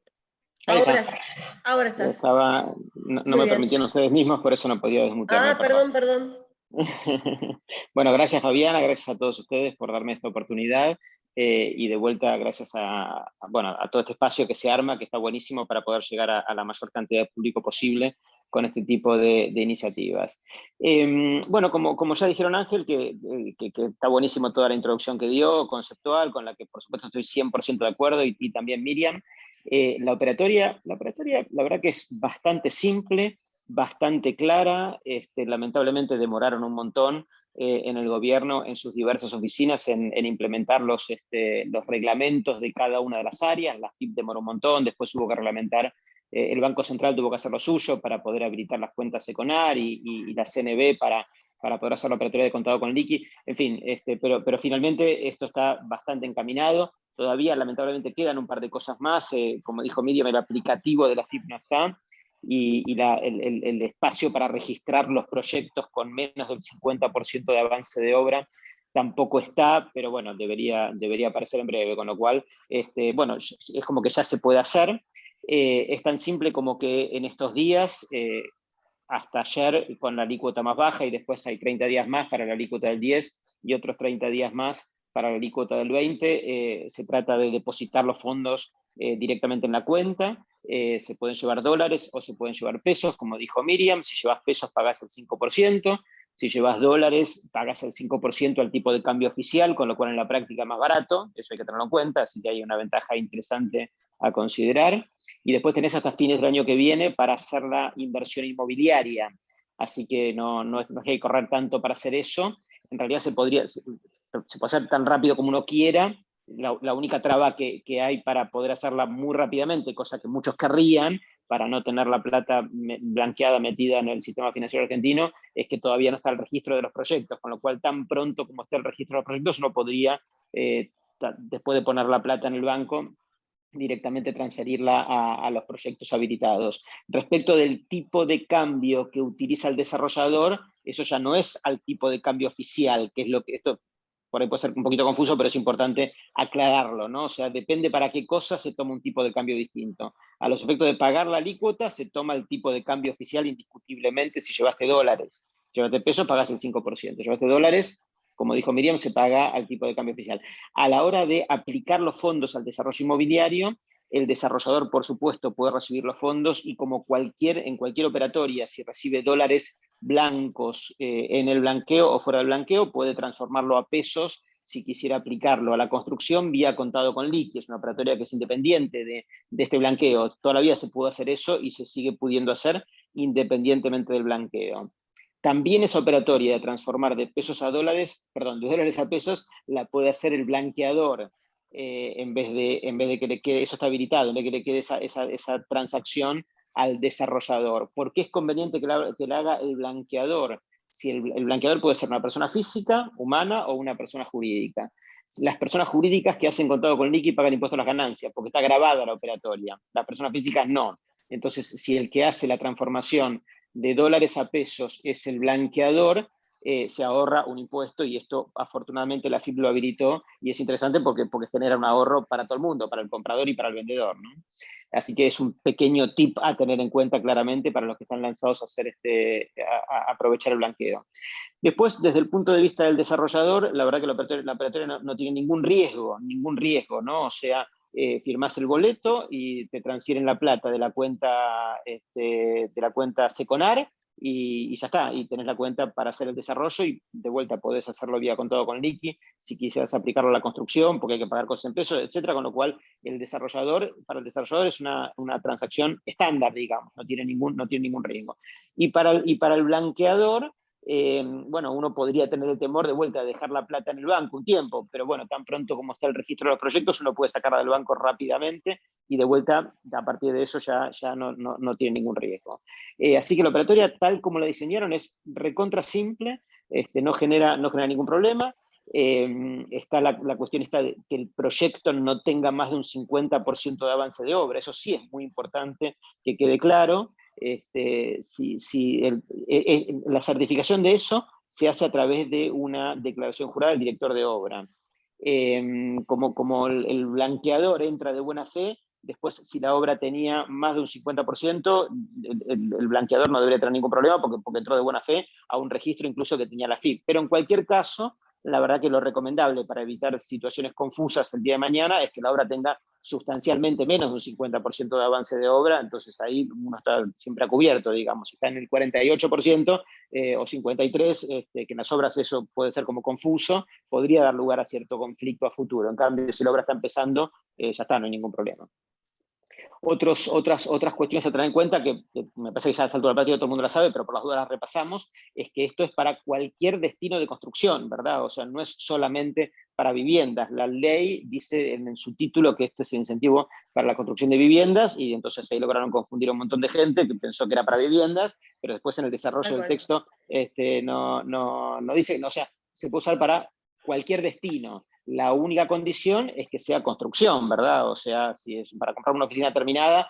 Ahora sí, ahora estás. No me permitían ustedes mismos, por eso no podía desmutearme. Perdón. Bueno, gracias Fabiana, gracias a todos ustedes por darme esta oportunidad y de vuelta gracias a todo este espacio que se arma, que está buenísimo para poder llegar a la mayor cantidad de público posible con este tipo de iniciativas. Bueno, como ya dijeron Ángel, que está buenísimo toda la introducción que dio, conceptual, con la que por supuesto estoy 100% de acuerdo, y también Miriam. La operatoria, la verdad que es bastante simple, bastante clara. Lamentablemente demoraron un montón en el gobierno, en sus diversas oficinas, en implementar los reglamentos de cada una de las áreas. La FIP demoró un montón, después hubo que reglamentar, el Banco Central tuvo que hacer lo suyo para poder habilitar las cuentas Econar y la CNB para poder hacer la operatoria de contado con liqui. En fin, pero finalmente esto está bastante encaminado. Todavía, lamentablemente, quedan un par de cosas más. Como dijo Miriam, el aplicativo de la FIP no está, y el espacio para registrar los proyectos con menos del 50% de avance de obra tampoco está, pero bueno, debería aparecer en breve, con lo cual, bueno, es como que ya se puede hacer. Es tan simple como que en estos días, hasta ayer con la alícuota más baja, y después hay 30 días más para la alícuota del 10 y otros 30 días más para la alícuota del 20, se trata de depositar los fondos directamente en la cuenta. Se pueden llevar dólares o se pueden llevar pesos, como dijo Miriam. Si llevas pesos pagás el 5%, si llevas dólares pagás el 5% al tipo de cambio oficial, con lo cual en la práctica es más barato, eso hay que tenerlo en cuenta, así que hay una ventaja interesante a considerar. Y después tenés hasta fines del año que viene para hacer la inversión inmobiliaria, así que no hay que correr tanto para hacer eso. En realidad se puede hacer tan rápido como uno quiera. La única traba que hay para poder hacerla muy rápidamente, cosa que muchos querrían, para no tener la plata blanqueada metida en el sistema financiero argentino, es que todavía no está el registro de los proyectos, con lo cual tan pronto como esté el registro de los proyectos, uno podría, después de poner la plata en el banco, directamente transferirla a los proyectos habilitados. Respecto del tipo de cambio que utiliza el desarrollador, eso ya no es al tipo de cambio oficial, que es lo que esto por ahí puede ser un poquito confuso, pero es importante aclararlo, ¿no? O sea, depende para qué cosa se toma un tipo de cambio distinto. A los efectos de pagar la alícuota, se toma el tipo de cambio oficial indiscutiblemente. Si llevaste dólares, llevaste pesos, pagás el 5%. Llevaste dólares, como dijo Miriam, se paga al tipo de cambio oficial. A la hora de aplicar los fondos al desarrollo inmobiliario, el desarrollador, por supuesto, puede recibir los fondos, y como en cualquier operatoria, si recibe dólares blancos en el blanqueo o fuera del blanqueo, puede transformarlo a pesos si quisiera aplicarlo a la construcción vía contado con liqui. Es una operatoria que es independiente de este blanqueo. Toda la vida se pudo hacer eso y se sigue pudiendo hacer independientemente del blanqueo. También esa operatoria de transformar de pesos a dólares, perdón, de dólares a pesos, la puede hacer el blanqueador, en vez de que le quede, eso está habilitado, en vez de que le quede esa transacción al desarrollador. ¿Por qué es conveniente que la haga el blanqueador? Si el blanqueador puede ser una persona física, humana, o una persona jurídica. Las personas jurídicas que hacen contado con liqui pagan impuestos a las ganancias, porque está grabada la operatoria. Las personas físicas no. Entonces, si el que hace la transformación de dólares a pesos es el blanqueador, se ahorra un impuesto, y esto afortunadamente la FIP lo habilitó, y es interesante porque genera un ahorro para todo el mundo, para el comprador y para el vendedor, ¿no? Así que es un pequeño tip a tener en cuenta claramente para los que están lanzados a hacer a aprovechar el blanqueo. Después, desde el punto de vista del desarrollador, la verdad que la operatoria no tiene ningún riesgo, ¿no? O sea, firmás el boleto y te transfieren la plata de la cuenta Seconar, y ya está, y tenés la cuenta para hacer el desarrollo, y de vuelta podés hacerlo vía contado con liqui, si quisieras aplicarlo a la construcción, porque hay que pagar cosas en pesos, etcétera, con lo cual para el desarrollador es una transacción estándar, digamos, no tiene ningún riesgo. Y para el blanqueador, bueno, uno podría tener el temor de vuelta de dejar la plata en el banco un tiempo, pero bueno, tan pronto como está el registro de los proyectos, uno puede sacarla del banco rápidamente, y de vuelta, a partir de eso ya no tiene ningún riesgo. Así que la operatoria, tal como la diseñaron, es recontra simple, no genera ningún problema. Está la cuestión de que el proyecto no tenga más de un 50% de avance de obra. Eso sí es muy importante que quede claro. La certificación de eso se hace a través de una declaración jurada del director de obra. Como el blanqueador entra de buena fe, después, si la obra tenía más de un 50%, el blanqueador no debería tener ningún problema, porque entró de buena fe a un registro incluso que tenía la FIP. Pero en cualquier caso, la verdad que lo recomendable para evitar situaciones confusas el día de mañana es que la obra tenga sustancialmente menos de un 50% de avance de obra. Entonces ahí uno está siempre a cubierto, digamos. Si está en el 48% o 53%, que en las obras eso puede ser como confuso, podría dar lugar a cierto conflicto a futuro. En cambio, si la obra está empezando, ya está, no hay ningún problema. Otras cuestiones a tener en cuenta, que me parece que ya a esta altura del partido todo el mundo la sabe, pero por las dudas las repasamos, es que esto es para cualquier destino de construcción, ¿verdad? O sea, no es solamente para viviendas. La ley dice en su título que este es el incentivo para la construcción de viviendas, y entonces ahí lograron confundir a un montón de gente que pensó que era para viviendas, pero después en el desarrollo del texto no dice, no, o sea, se puede usar para cualquier destino. La única condición es que sea construcción, ¿verdad? O sea, si es para comprar una oficina terminada,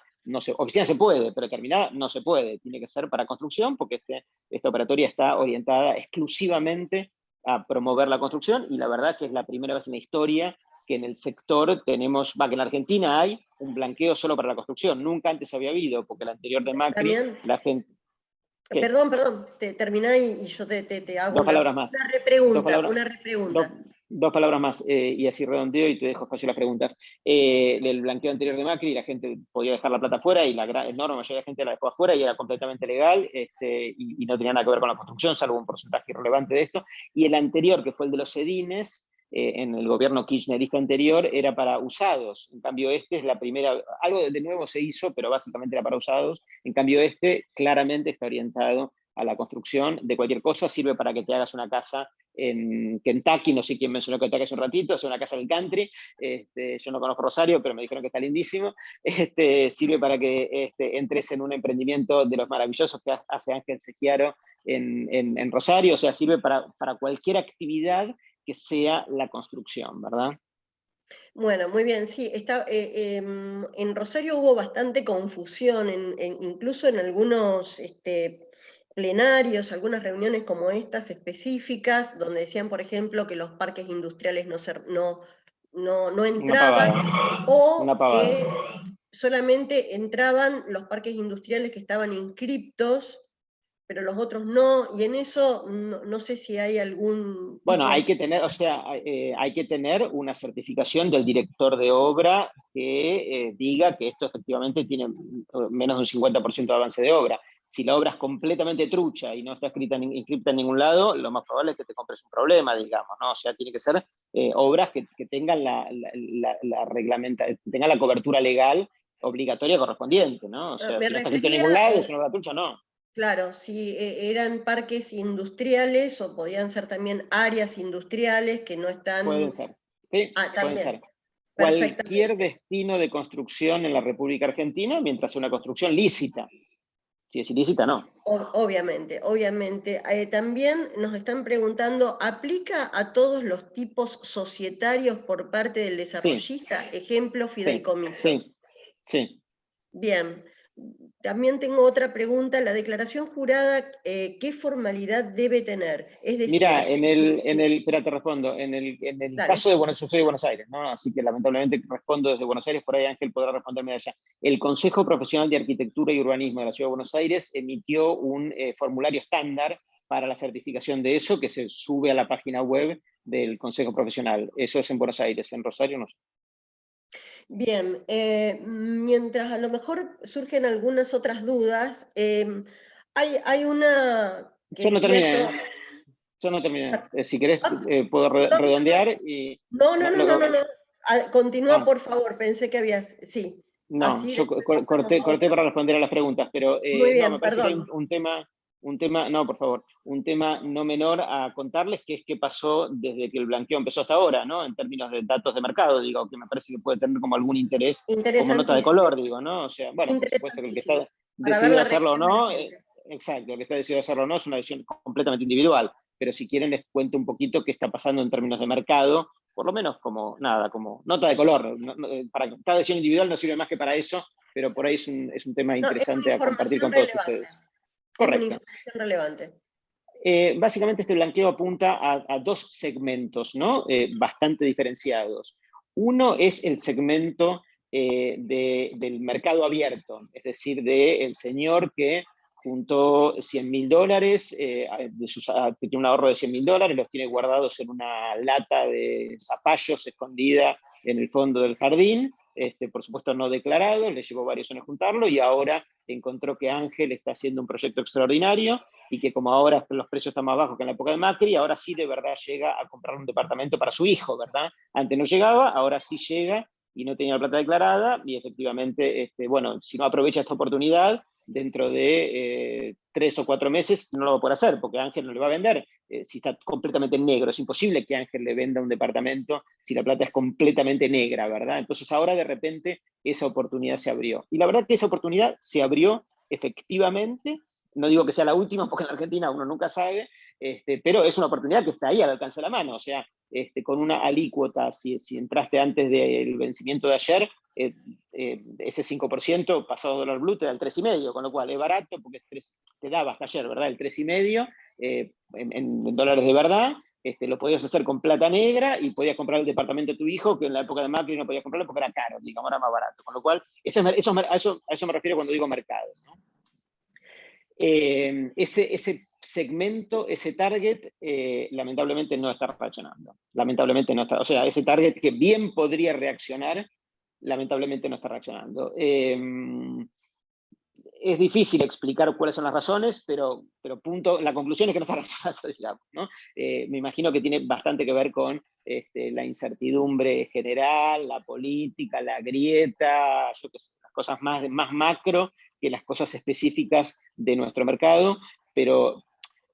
oficina se puede, pero terminada no se puede. Tiene que ser para construcción, porque esta operatoria está orientada exclusivamente a promover la construcción, y la verdad que es la primera vez en la historia que en el sector tenemos, que en la Argentina hay un blanqueo solo para la construcción. Nunca antes había habido, porque el anterior de Macri, También, la gente... ¿Qué? Perdón, terminá y yo te hago Dos palabras más. una repregunta. Dos palabras más, y así redondeo y te dejo espacio a las preguntas. El blanqueo anterior de Macri, la gente podía dejar la plata afuera, y la enorme mayoría de la gente la dejó afuera, y era completamente legal, y no tenía nada que ver con la construcción, salvo un porcentaje irrelevante de esto. Y el anterior, que fue el de los edines, en el gobierno kirchnerista anterior, era para usados. En cambio este es la primera, algo de nuevo se hizo, pero básicamente era para usados. En cambio este claramente está orientado a la construcción de cualquier cosa. Sirve para que te hagas una casa en Kentucky, no sé quién mencionó Kentucky hace un ratito, es una casa en el country, yo no conozco Rosario, pero me dijeron que está lindísimo. Sirve para que entres en un emprendimiento de los maravillosos que hace Ángel Segiaro en Rosario. O sea, sirve para cualquier actividad que sea la construcción, ¿verdad? Bueno, muy bien, sí. En Rosario hubo bastante confusión, incluso en algunos plenarios, algunas reuniones como estas específicas, donde decían, por ejemplo, que los parques industriales no entraban, o que solamente entraban los parques industriales que estaban inscriptos, pero los otros no, y en eso no sé si hay algún... Bueno, hay que tener, o sea, hay que tener una certificación del director de obra que diga que esto efectivamente tiene menos de un 50% de avance de obra. Si la obra es completamente trucha y no está inscripta en ningún lado, lo más probable es que te compres un problema, digamos, ¿no? O sea, tiene que ser obras que tengan tengan la cobertura legal obligatoria correspondiente, ¿no? O sea, si no está escrito en ningún lado, es una obra trucha, no. Claro, si eran parques industriales o podían ser también áreas industriales que no están... Pueden ser, sí, pueden ser. Perfectamente. Cualquier destino de construcción en la República Argentina, mientras sea una construcción lícita. Si es ilícita, no. Obviamente. También nos están preguntando, ¿aplica a todos los tipos societarios por parte del desarrollista? Sí. Ejemplo, fideicomiso. Sí. Bien. También tengo otra pregunta. La declaración jurada, ¿qué formalidad debe tener? Es decir, mira, espera, te respondo. En el caso de yo soy de Buenos Aires, ¿no? Así que lamentablemente respondo desde Buenos Aires, por ahí Ángel podrá responderme de allá. El Consejo Profesional de Arquitectura y Urbanismo de la Ciudad de Buenos Aires emitió un formulario estándar para la certificación de eso, que se sube a la página web del Consejo Profesional. Eso es en Buenos Aires, en Rosario no sé. Bien, mientras a lo mejor surgen algunas otras dudas, hay una... Yo no terminé. Si querés, puedo redondear y... No. Continúa, por favor, pensé que habías... Sí. No, yo corté para responder a las preguntas, pero muy bien, me parece que hay un tema, no, por favor, un tema no menor a contarles, que es qué pasó desde que el blanqueo empezó hasta ahora, ¿no? En términos de datos de mercado, digo, que me parece que puede tener como algún interés, como nota de color, digo, ¿no? O sea, bueno, por supuesto que el que está decidido a hacerlo o no, exacto, el que está decidido a hacerlo o no es una decisión completamente individual, pero si quieren les cuento un poquito qué está pasando en términos de mercado, por lo menos como nota de color. Para cada decisión individual no sirve más que para eso, pero por ahí es un tema interesante a compartir con todos ustedes. Correcto. Es una información relevante. Básicamente este blanqueo apunta a dos segmentos, ¿no? Bastante diferenciados. Uno es el segmento del mercado abierto, es decir, del señor que juntó $100.000, tiene un ahorro de $100.000, los tiene guardados en una lata de zapallos escondida en el fondo del jardín, por supuesto no declarado, le llevó varios años juntarlo, y ahora encontró que Ángel está haciendo un proyecto extraordinario, y que como ahora los precios están más bajos que en la época de Macri, ahora sí de verdad llega a comprar un departamento para su hijo, ¿verdad? Antes no llegaba, ahora sí llega, y no tenía la plata declarada, y efectivamente, bueno, si no aprovecha esta oportunidad, dentro de 3 o 4 meses no lo va a poder hacer, porque Ángel no le va a vender si está completamente negro. Es imposible que Ángel le venda un departamento si la plata es completamente negra, ¿verdad? Entonces ahora de repente esa oportunidad se abrió. Y la verdad que esa oportunidad se abrió efectivamente. No digo que sea la última, porque en la Argentina uno nunca sabe, pero es una oportunidad que está ahí al alcance de la mano. O sea, con una alícuota, si entraste antes del vencimiento de ayer, ese 5% pasado a dólar blue te da el 3,5, con lo cual es barato porque te daba hasta ayer, ¿verdad? El 3,5 en dólares de verdad. Lo podías hacer con plata negra y podías comprar el departamento de tu hijo, que en la época de Macri no podías comprarlo porque era caro, digamos, era más barato. Con lo cual, a eso me refiero cuando digo mercado, ¿no? Ese segmento, ese target, lamentablemente no está reaccionando. Lamentablemente no está, o sea, ese target que bien podría reaccionar, lamentablemente no está reaccionando. Es difícil explicar cuáles son las razones, pero la conclusión es que no está reaccionando, digamos, ¿no? Me imagino que tiene bastante que ver con la incertidumbre general, la política, la grieta, yo qué sé, las cosas más macro que las cosas específicas de nuestro mercado, pero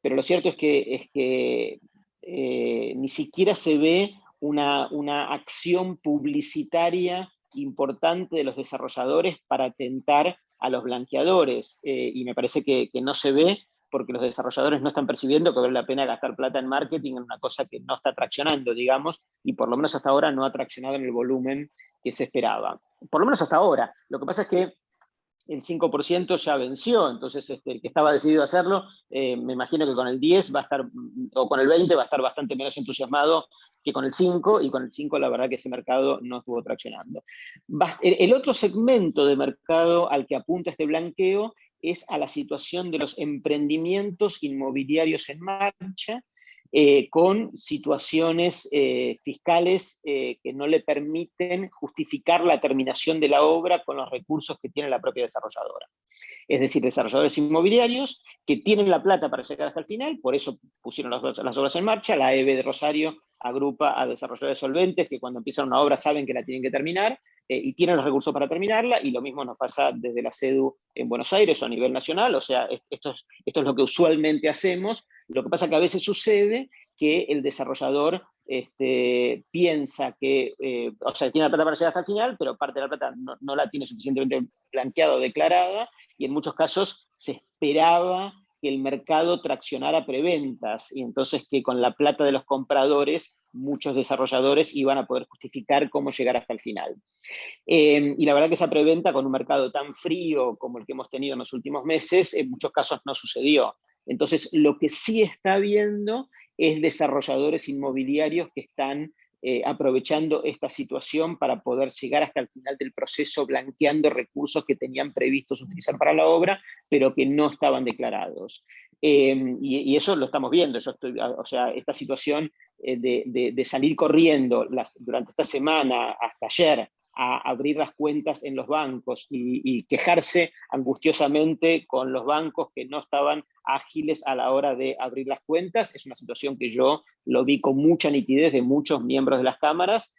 lo cierto es que ni siquiera se ve una acción publicitaria importante de los desarrolladores para tentar a los blanqueadores, y me parece que no se ve porque los desarrolladores no están percibiendo que vale la pena gastar plata en marketing en una cosa que no está traccionando, digamos, y por lo menos hasta ahora no ha traccionado en el volumen que se esperaba. Por lo menos hasta ahora. Lo que pasa es que el 5% ya venció, entonces el que estaba decidido a hacerlo, me imagino que con el 10 va a estar, o con el 20 va a estar bastante menos entusiasmado que con el 5, y con el 5 la verdad que ese mercado no estuvo traccionando. El otro segmento de mercado al que apunta este blanqueo es a la situación de los emprendimientos inmobiliarios en marcha, con situaciones fiscales que no le permiten justificar la terminación de la obra con los recursos que tiene la propia desarrolladora. Es decir, desarrolladores inmobiliarios que tienen la plata para llegar hasta el final, por eso pusieron las obras en marcha. La EBE de Rosario agrupa a desarrolladores solventes que cuando empiezan una obra saben que la tienen que terminar, y tienen los recursos para terminarla, y lo mismo nos pasa desde la CEDU en Buenos Aires o a nivel nacional. O sea, esto es lo que usualmente hacemos. Lo que pasa es que a veces sucede que el desarrollador piensa que, o sea, tiene la plata para llegar hasta el final, pero parte de la plata no la tiene suficientemente blanqueada o declarada, y en muchos casos se esperaba que el mercado traccionara preventas, y entonces que con la plata de los compradores muchos desarrolladores iban a poder justificar cómo llegar hasta el final. Y la verdad que esa preventa, con un mercado tan frío como el que hemos tenido en los últimos meses, en muchos casos no sucedió. Entonces, lo que sí está habiendo es desarrolladores inmobiliarios que están aprovechando esta situación para poder llegar hasta el final del proceso blanqueando recursos que tenían previstos utilizar para la obra, pero que no estaban declarados. Y eso lo estamos viendo. O sea, esta situación de salir corriendo durante esta semana hasta ayer a abrir las cuentas en los bancos y quejarse angustiosamente con los bancos que no estaban ágiles a la hora de abrir las cuentas, es una situación que yo lo vi con mucha nitidez de muchos miembros de las cámaras,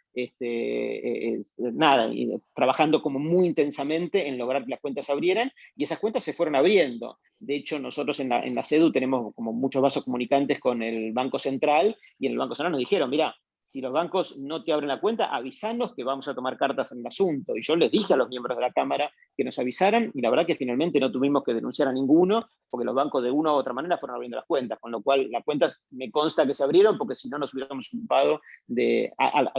trabajando como muy intensamente en lograr que las cuentas se abrieran, y esas cuentas se fueron abriendo. De hecho, nosotros en la CEDU tenemos como muchos vasos comunicantes con el Banco Central, y en el Banco Central nos dijeron, mira, si los bancos no te abren la cuenta, avisanos que vamos a tomar cartas en el asunto. Y yo les dije a los miembros de la Cámara que nos avisaran, y la verdad que finalmente no tuvimos que denunciar a ninguno, porque los bancos de una u otra manera fueron abriendo las cuentas, con lo cual las cuentas me consta que se abrieron, porque si no nos hubiéramos ocupado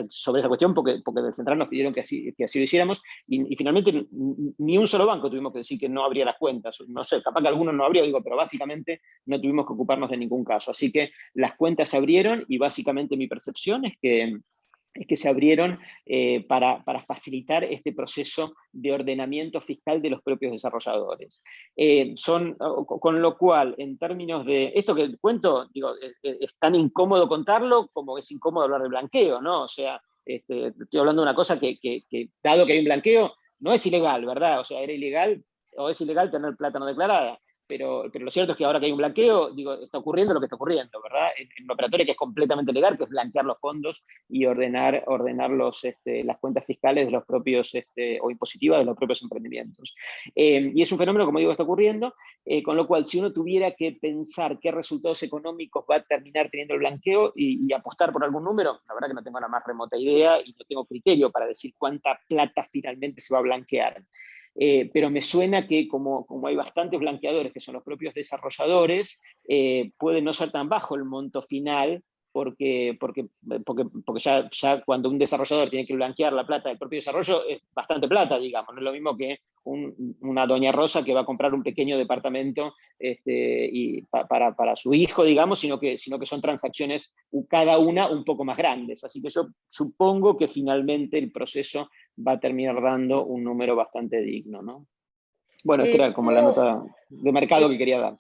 sobre esa cuestión, porque del Central nos pidieron que así lo hiciéramos, y finalmente ni un solo banco tuvimos que decir que no abría las cuentas. No sé, capaz que algunos no abría, pero básicamente no tuvimos que ocuparnos de ningún caso. Así que las cuentas se abrieron, y básicamente mi percepción es que se abrieron para facilitar este proceso de ordenamiento fiscal de los propios desarrolladores. Con lo cual, en términos de esto que cuento, digo, es tan incómodo contarlo como es incómodo hablar de blanqueo, ¿no? O sea, estoy hablando de una cosa que dado que hay un blanqueo, no es ilegal, ¿verdad? O sea, era ilegal o es ilegal tener plata no declarada, pero lo cierto es que ahora que hay un blanqueo, digo, está ocurriendo lo que está ocurriendo, ¿verdad? En una operatoria que es completamente legal, que es blanquear los fondos y ordenar las cuentas fiscales de los propios, o impositivas de los propios emprendimientos. Y es un fenómeno, como digo, que está ocurriendo, con lo cual, si uno tuviera que pensar qué resultados económicos va a terminar teniendo el blanqueo y apostar por algún número, la verdad que no tengo la más remota idea y no tengo criterio para decir cuánta plata finalmente se va a blanquear. Pero me suena que como hay bastantes blanqueadores que son los propios desarrolladores, puede no ser tan bajo el monto final, porque ya cuando un desarrollador tiene que blanquear la plata del propio desarrollo, es bastante plata, digamos. No es lo mismo que una doña Rosa que va a comprar un pequeño departamento para su hijo, digamos, sino que son transacciones cada una un poco más grandes. Así que yo supongo que finalmente el proceso va a terminar dando un número bastante digno, ¿no? Bueno, esta era como la nota de mercado que quería dar.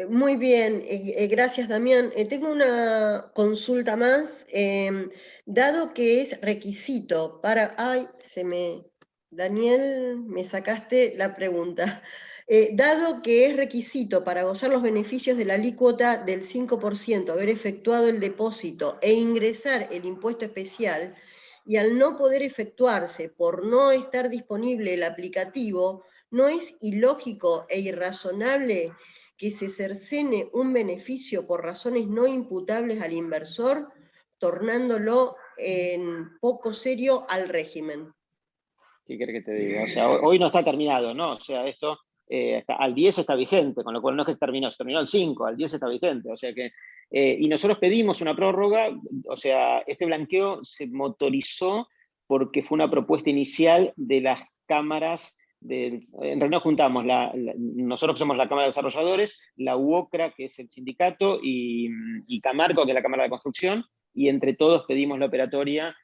Muy bien, gracias Damián. Tengo una consulta más. Dado que es requisito para... Daniel, me sacaste la pregunta. Dado que es requisito para gozar los beneficios de la alícuota del 5% haber efectuado el depósito e ingresar el impuesto especial, y al no poder efectuarse por no estar disponible el aplicativo, ¿no es ilógico e irrazonable que se cercene un beneficio por razones no imputables al inversor, tornándolo en poco serio al régimen? ¿Qué querés que te diga? O sea, hoy no está terminado, ¿no? O sea, esto al 10 está vigente, con lo cual no es que se terminó al 5, al 10 está vigente. O sea que, y nosotros pedimos una prórroga, o sea, este blanqueo se motorizó porque fue una propuesta inicial de las cámaras. En realidad juntamos, nosotros somos la Cámara de Desarrolladores, la UOCRA, que es el sindicato, y Camarco, que es la Cámara de Construcción, y entre todos pedimos la operatoria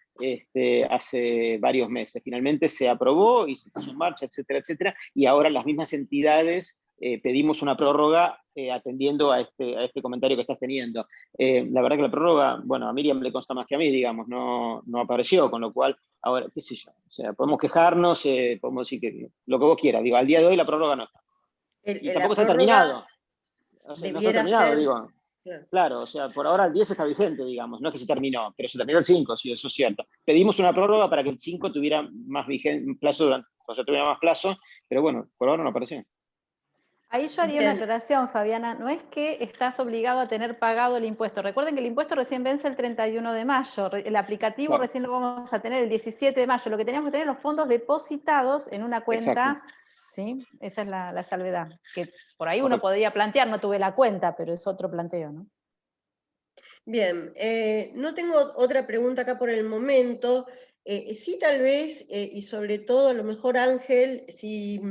hace varios meses. Finalmente se aprobó y se puso en marcha, etcétera, etcétera, y ahora las mismas entidades pedimos una prórroga atendiendo a este comentario que estás teniendo. La verdad que la prórroga, bueno, a Miriam le consta más que a mí, digamos, no apareció, con lo cual, ahora, qué sé yo, o sea, podemos quejarnos, podemos decir que lo que vos quieras, digo, al día de hoy la prórroga no está. Y tampoco está terminado. O sea, no está terminado, digo. Claro, o sea, por ahora el 10 está vigente, digamos, no es que se terminó, pero se terminó el 5, sí, eso es cierto. Pedimos una prórroga para que el 5 tuviera más plazo, o sea, tuviera más plazo, pero bueno, por ahora no apareció. Ahí yo haría una aclaración, Fabiana, no es que estás obligado a tener pagado el impuesto. Recuerden que el impuesto recién vence el 31 de mayo, el aplicativo claro, recién lo vamos a tener el 17 de mayo. Lo que teníamos que tener los fondos depositados en una cuenta. Exacto. ¿Sí? Esa es la salvedad, que por ahí uno podría plantear, no tuve la cuenta, pero es otro planteo, ¿no? Bien, no tengo otra pregunta acá por el momento. Sí, tal vez, y sobre todo, a lo mejor Ángel, si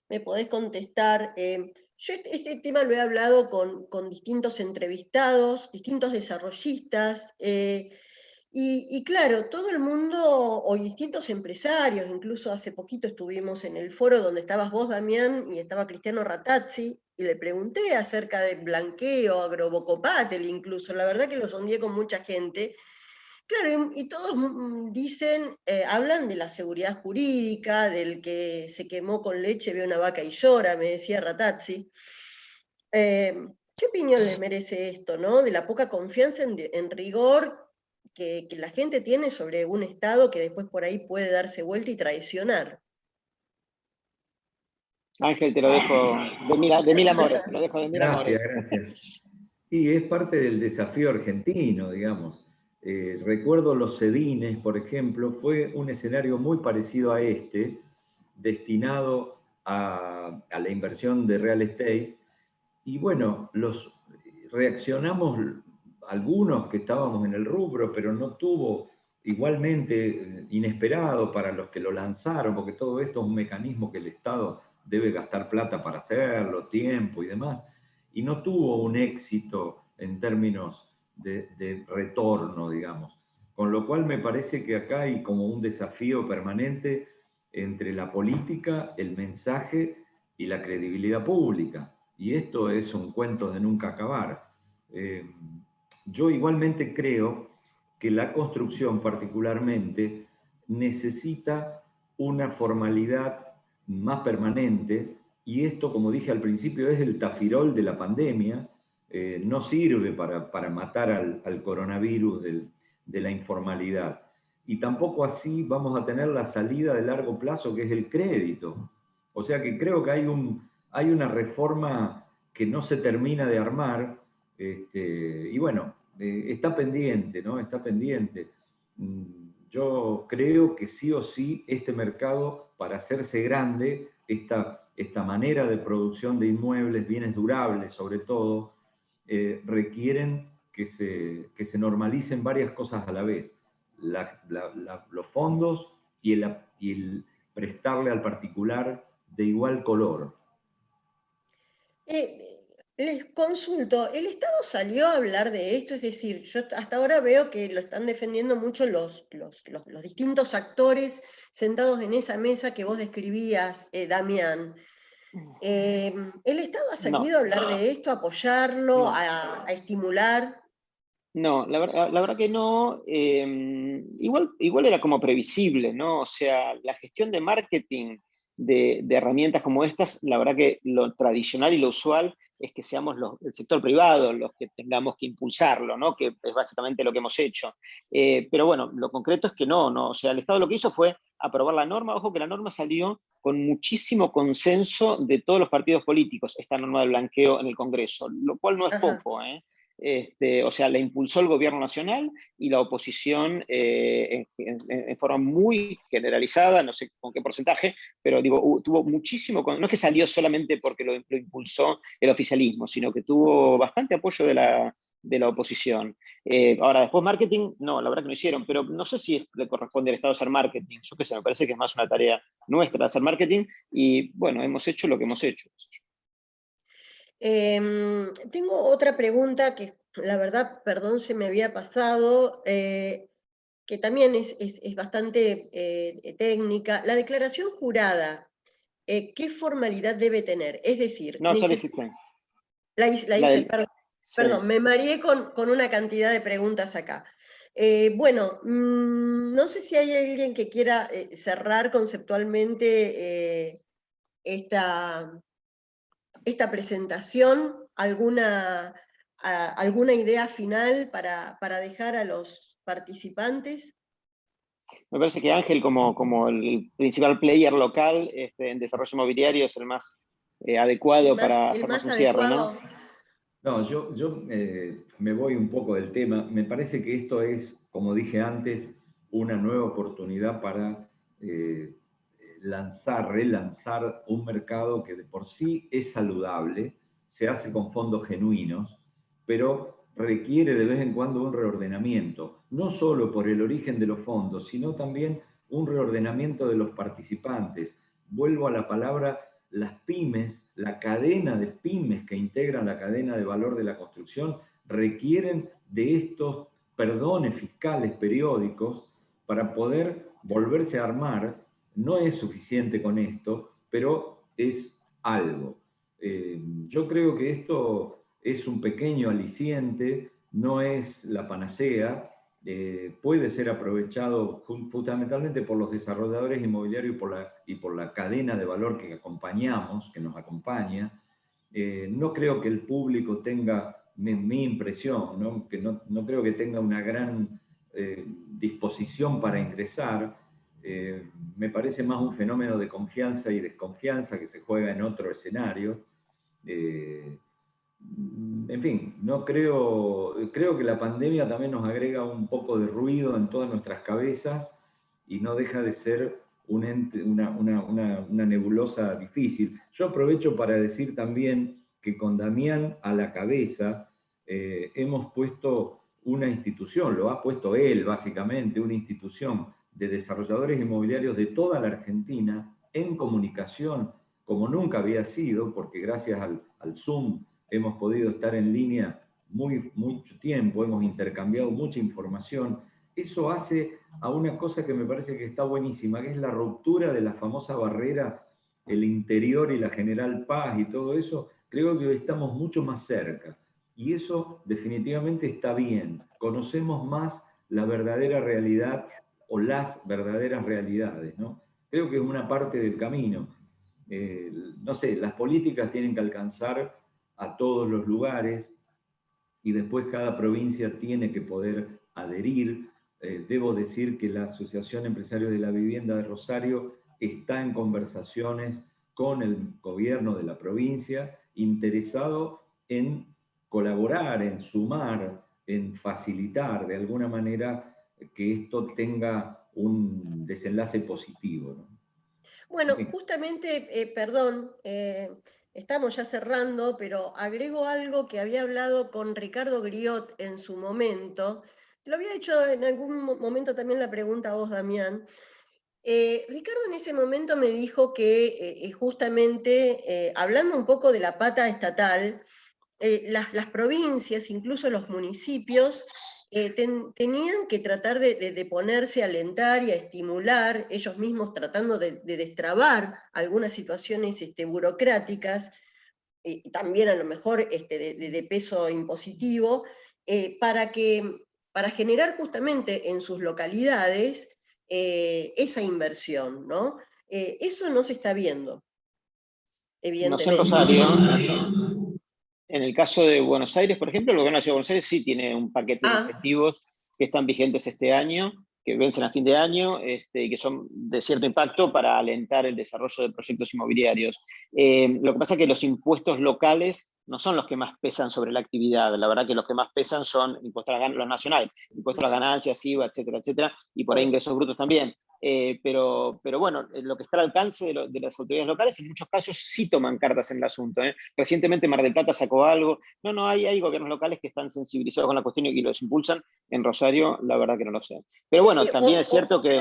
me podés contestar. Yo este tema lo he hablado con distintos entrevistados, distintos desarrollistas, y claro, todo el mundo, o distintos empresarios, incluso hace poquito estuvimos en el foro donde estabas vos, Damián, y estaba Cristiano Ratazzi, y le pregunté acerca de blanqueo, Agrobocopátel incluso, la verdad que lo sondeé con mucha gente. Claro, y todos dicen, hablan de la seguridad jurídica, del que se quemó con leche, ve una vaca y llora, me decía Ratazzi. ¿Qué opinión les merece esto, no? De la poca confianza en rigor que la gente tiene sobre un Estado que después por ahí puede darse vuelta y traicionar. Ángel, te lo dejo de mil amores, te lo dejo de mil amores. Gracias. Y es parte del desafío argentino, digamos. Recuerdo los Cedines, por ejemplo, fue un escenario muy parecido a este, destinado a la inversión de real estate. Y bueno, reaccionamos algunos que estábamos en el rubro, pero no tuvo igualmente inesperado para los que lo lanzaron, porque todo esto es un mecanismo que el Estado debe gastar plata para hacerlo, tiempo y demás, y no tuvo un éxito en términos de retorno, digamos. Con lo cual me parece que acá hay como un desafío permanente entre la política, el mensaje y la credibilidad pública. Y esto es un cuento de nunca acabar. Yo igualmente creo que la construcción particularmente necesita una formalidad más permanente y esto, como dije al principio, es el tafirol de la pandemia, no sirve para matar al coronavirus de la informalidad. Y tampoco así vamos a tener la salida de largo plazo, que es el crédito. O sea que creo que hay una reforma que no se termina de armar, y bueno, está pendiente, ¿no? Está pendiente. Yo creo que sí o sí este mercado, para hacerse grande, esta manera de producción de inmuebles, bienes durables sobre todo, requieren que se normalicen varias cosas a la vez. Los fondos y el prestarle al particular de igual color. Les consulto, ¿el Estado salió a hablar de esto? Es decir, yo hasta ahora veo que lo están defendiendo mucho los distintos actores sentados en esa mesa que vos describías, Damián. ¿El Estado ha salido a hablar de esto, a apoyarlo, No. a estimular? No, la verdad que no. Igual era como previsible, ¿no? O sea, la gestión de marketing de herramientas como estas, la verdad que lo tradicional y lo usual es que seamos el sector privado los que tengamos que impulsarlo, ¿no? Que es básicamente lo que hemos hecho. Pero bueno, lo concreto es que no. O sea, el Estado lo que hizo fue aprobar la norma. Ojo que la norma salió con muchísimo consenso de todos los partidos políticos, esta norma del blanqueo en el Congreso, lo cual no es poco, ¿eh? O sea, la impulsó el gobierno nacional y la oposición en forma muy generalizada, no sé con qué porcentaje, pero digo, tuvo muchísimo, no es que salió solamente porque lo impulsó el oficialismo, sino que tuvo bastante apoyo de la oposición. Ahora, después marketing, no, la verdad que no hicieron, pero no sé si le corresponde al Estado hacer marketing, yo qué sé, me parece que es más una tarea nuestra hacer marketing y bueno, hemos hecho lo que hemos hecho. Tengo otra pregunta que, la verdad, perdón, se me había pasado, que también es bastante técnica. La declaración jurada, ¿qué formalidad debe tener? Es decir, No, ya lo hiciste. la hice, perdón, Sí. me mareé con una cantidad de preguntas acá. Bueno, no sé si hay alguien que quiera cerrar conceptualmente esta presentación, alguna idea final para dejar a los participantes. Me parece que Ángel, como el principal player local en desarrollo inmobiliario, es el más adecuado para hacernos un cierre, ¿no? No, yo me voy un poco del tema. Me parece que esto es, como dije antes, una nueva oportunidad para relanzar un mercado que de por sí es saludable, se hace con fondos genuinos, pero requiere de vez en cuando un reordenamiento, no solo por el origen de los fondos, sino también un reordenamiento de los participantes. Vuelvo a la palabra, las pymes, la cadena de pymes que integran la cadena de valor de la construcción, requieren de estos perdones fiscales periódicos para poder volverse a armar. No es suficiente con esto, pero es algo. Yo creo que esto es un pequeño aliciente, no es la panacea, puede ser aprovechado fundamentalmente por los desarrolladores inmobiliarios y por la cadena de valor que acompañamos, que nos acompaña. No creo que el público tenga, mi impresión, ¿no? Que no creo que tenga una gran disposición para ingresar. Me parece más un fenómeno de confianza y desconfianza que se juega en otro escenario. En fin, creo que la pandemia también nos agrega un poco de ruido en todas nuestras cabezas y no deja de ser una nebulosa difícil. Yo aprovecho para decir también que con Damián a la cabeza hemos puesto una institución, lo ha puesto él básicamente, una institución de desarrolladores inmobiliarios de toda la Argentina en comunicación como nunca había sido, porque gracias al Zoom hemos podido estar en línea mucho tiempo, hemos intercambiado mucha información. Eso hace a una cosa que me parece que está buenísima, que es la ruptura de la famosa barrera, el interior y la General Paz y todo eso. Creo que hoy estamos mucho más cerca y eso definitivamente está bien. Conocemos más la verdadera realidad o las verdaderas realidades, ¿no? Creo que es una parte del camino. no sé, las políticas tienen que alcanzar a todos los lugares y después cada provincia tiene que poder adherir. Debo decir que la Asociación Empresarios de la Vivienda de Rosario está en conversaciones con el gobierno de la provincia, interesado en colaborar, en sumar, en facilitar de alguna manera que esto tenga un desenlace positivo, ¿no? Bueno, Sí. justamente, perdón, estamos ya cerrando, pero agrego algo que había hablado con Ricardo Griot en su momento. Te lo había hecho en algún momento también la pregunta a vos, Damián. Ricardo en ese momento me dijo que justamente, hablando un poco de la pata estatal, las provincias, incluso los municipios, tenían que tratar de ponerse a alentar y a estimular, ellos mismos tratando de destrabar algunas situaciones burocráticas, también a lo mejor de peso impositivo, para generar justamente en sus localidades esa inversión, ¿no? Eso no se está viendo, No sé en evidentemente. Rosario. En el caso de Buenos Aires, por ejemplo, el gobierno de la Ciudad de Buenos Aires sí tiene un paquete de Ah, incentivos que están vigentes este año, que vencen a fin de año, y que son de cierto impacto para alentar el desarrollo de proyectos inmobiliarios. Lo que pasa es que los impuestos locales no son los que más pesan sobre la actividad. La verdad que los que más pesan son impuestos a los nacionales, impuestos a las ganancias, IVA, etcétera, etcétera, y por ahí ingresos brutos también. Pero bueno, lo que está al alcance de las autoridades locales, en muchos casos sí toman cartas en el asunto. Recientemente Mar del Plata sacó algo. No, hay gobiernos locales que están sensibilizados con la cuestión y los impulsan. En Rosario, la verdad que no lo sé. Pero sí, bueno, sí, también es cierto que...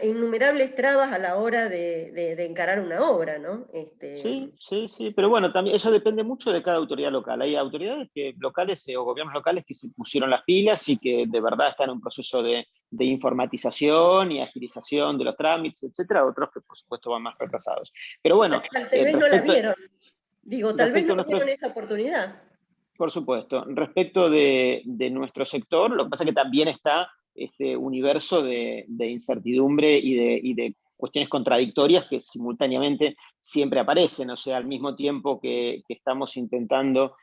innumerables trabas a la hora de encarar una obra, ¿no? Sí, pero bueno, también eso depende mucho de cada autoridad local. Hay autoridades locales o gobiernos locales que se pusieron las pilas y que de verdad están en un proceso de informatización y agilización de los trámites, etcétera, otros que por supuesto van más retrasados. Pero bueno, Tal vez no la respecto, vieron. Digo, tal vez respecto no a nuestros... vieron esa oportunidad. Por supuesto. Respecto de nuestro sector, lo que pasa es que también está este universo de incertidumbre y de cuestiones contradictorias que simultáneamente siempre aparecen. O sea, al mismo tiempo que estamos intentando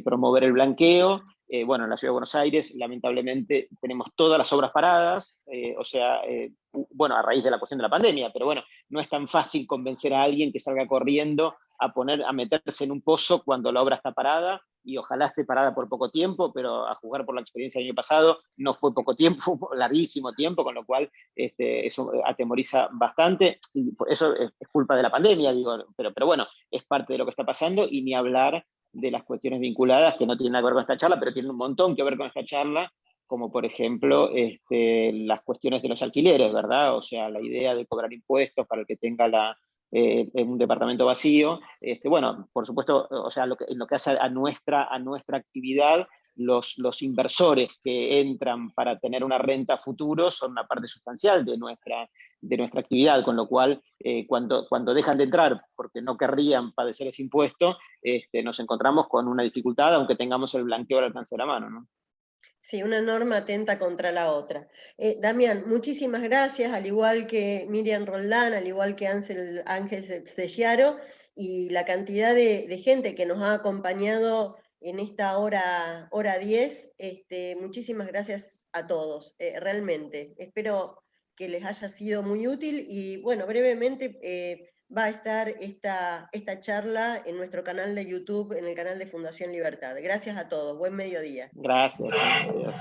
promover el blanqueo, bueno, en la Ciudad de Buenos Aires, lamentablemente, tenemos todas las obras paradas, bueno, a raíz de la cuestión de la pandemia, pero bueno, no es tan fácil convencer a alguien que salga corriendo a meterse en un pozo cuando la obra está parada, y ojalá esté parada por poco tiempo, pero a juzgar por la experiencia del año pasado, no fue poco tiempo, fue larguísimo tiempo, con lo cual eso atemoriza bastante. Y eso es culpa de la pandemia, digo, pero bueno, es parte de lo que está pasando, y ni hablar de las cuestiones vinculadas que no tienen nada que ver con esta charla, pero tienen un montón que ver con esta charla, como por ejemplo las cuestiones de los alquileres, ¿verdad? O sea, la idea de cobrar impuestos para el que tenga en un departamento vacío. Bueno, por supuesto, o sea, en lo que hace a nuestra actividad, los inversores que entran para tener una renta futuro son una parte sustancial de nuestra actividad, con lo cual cuando dejan de entrar porque no querrían padecer ese impuesto, nos encontramos con una dificultad, aunque tengamos el blanqueo al alcance de la mano, ¿no? Sí, una norma atenta contra la otra. Damián, muchísimas gracias, al igual que Miriam Roldán, al igual que Ángel Sellaro, y la cantidad de gente que nos ha acompañado en esta hora 10. Muchísimas gracias a todos, realmente. Espero que les haya sido muy útil, y bueno, brevemente va a estar esta charla en nuestro canal de YouTube, en el canal de Fundación Libertad. Gracias a todos, buen mediodía. Gracias, adiós.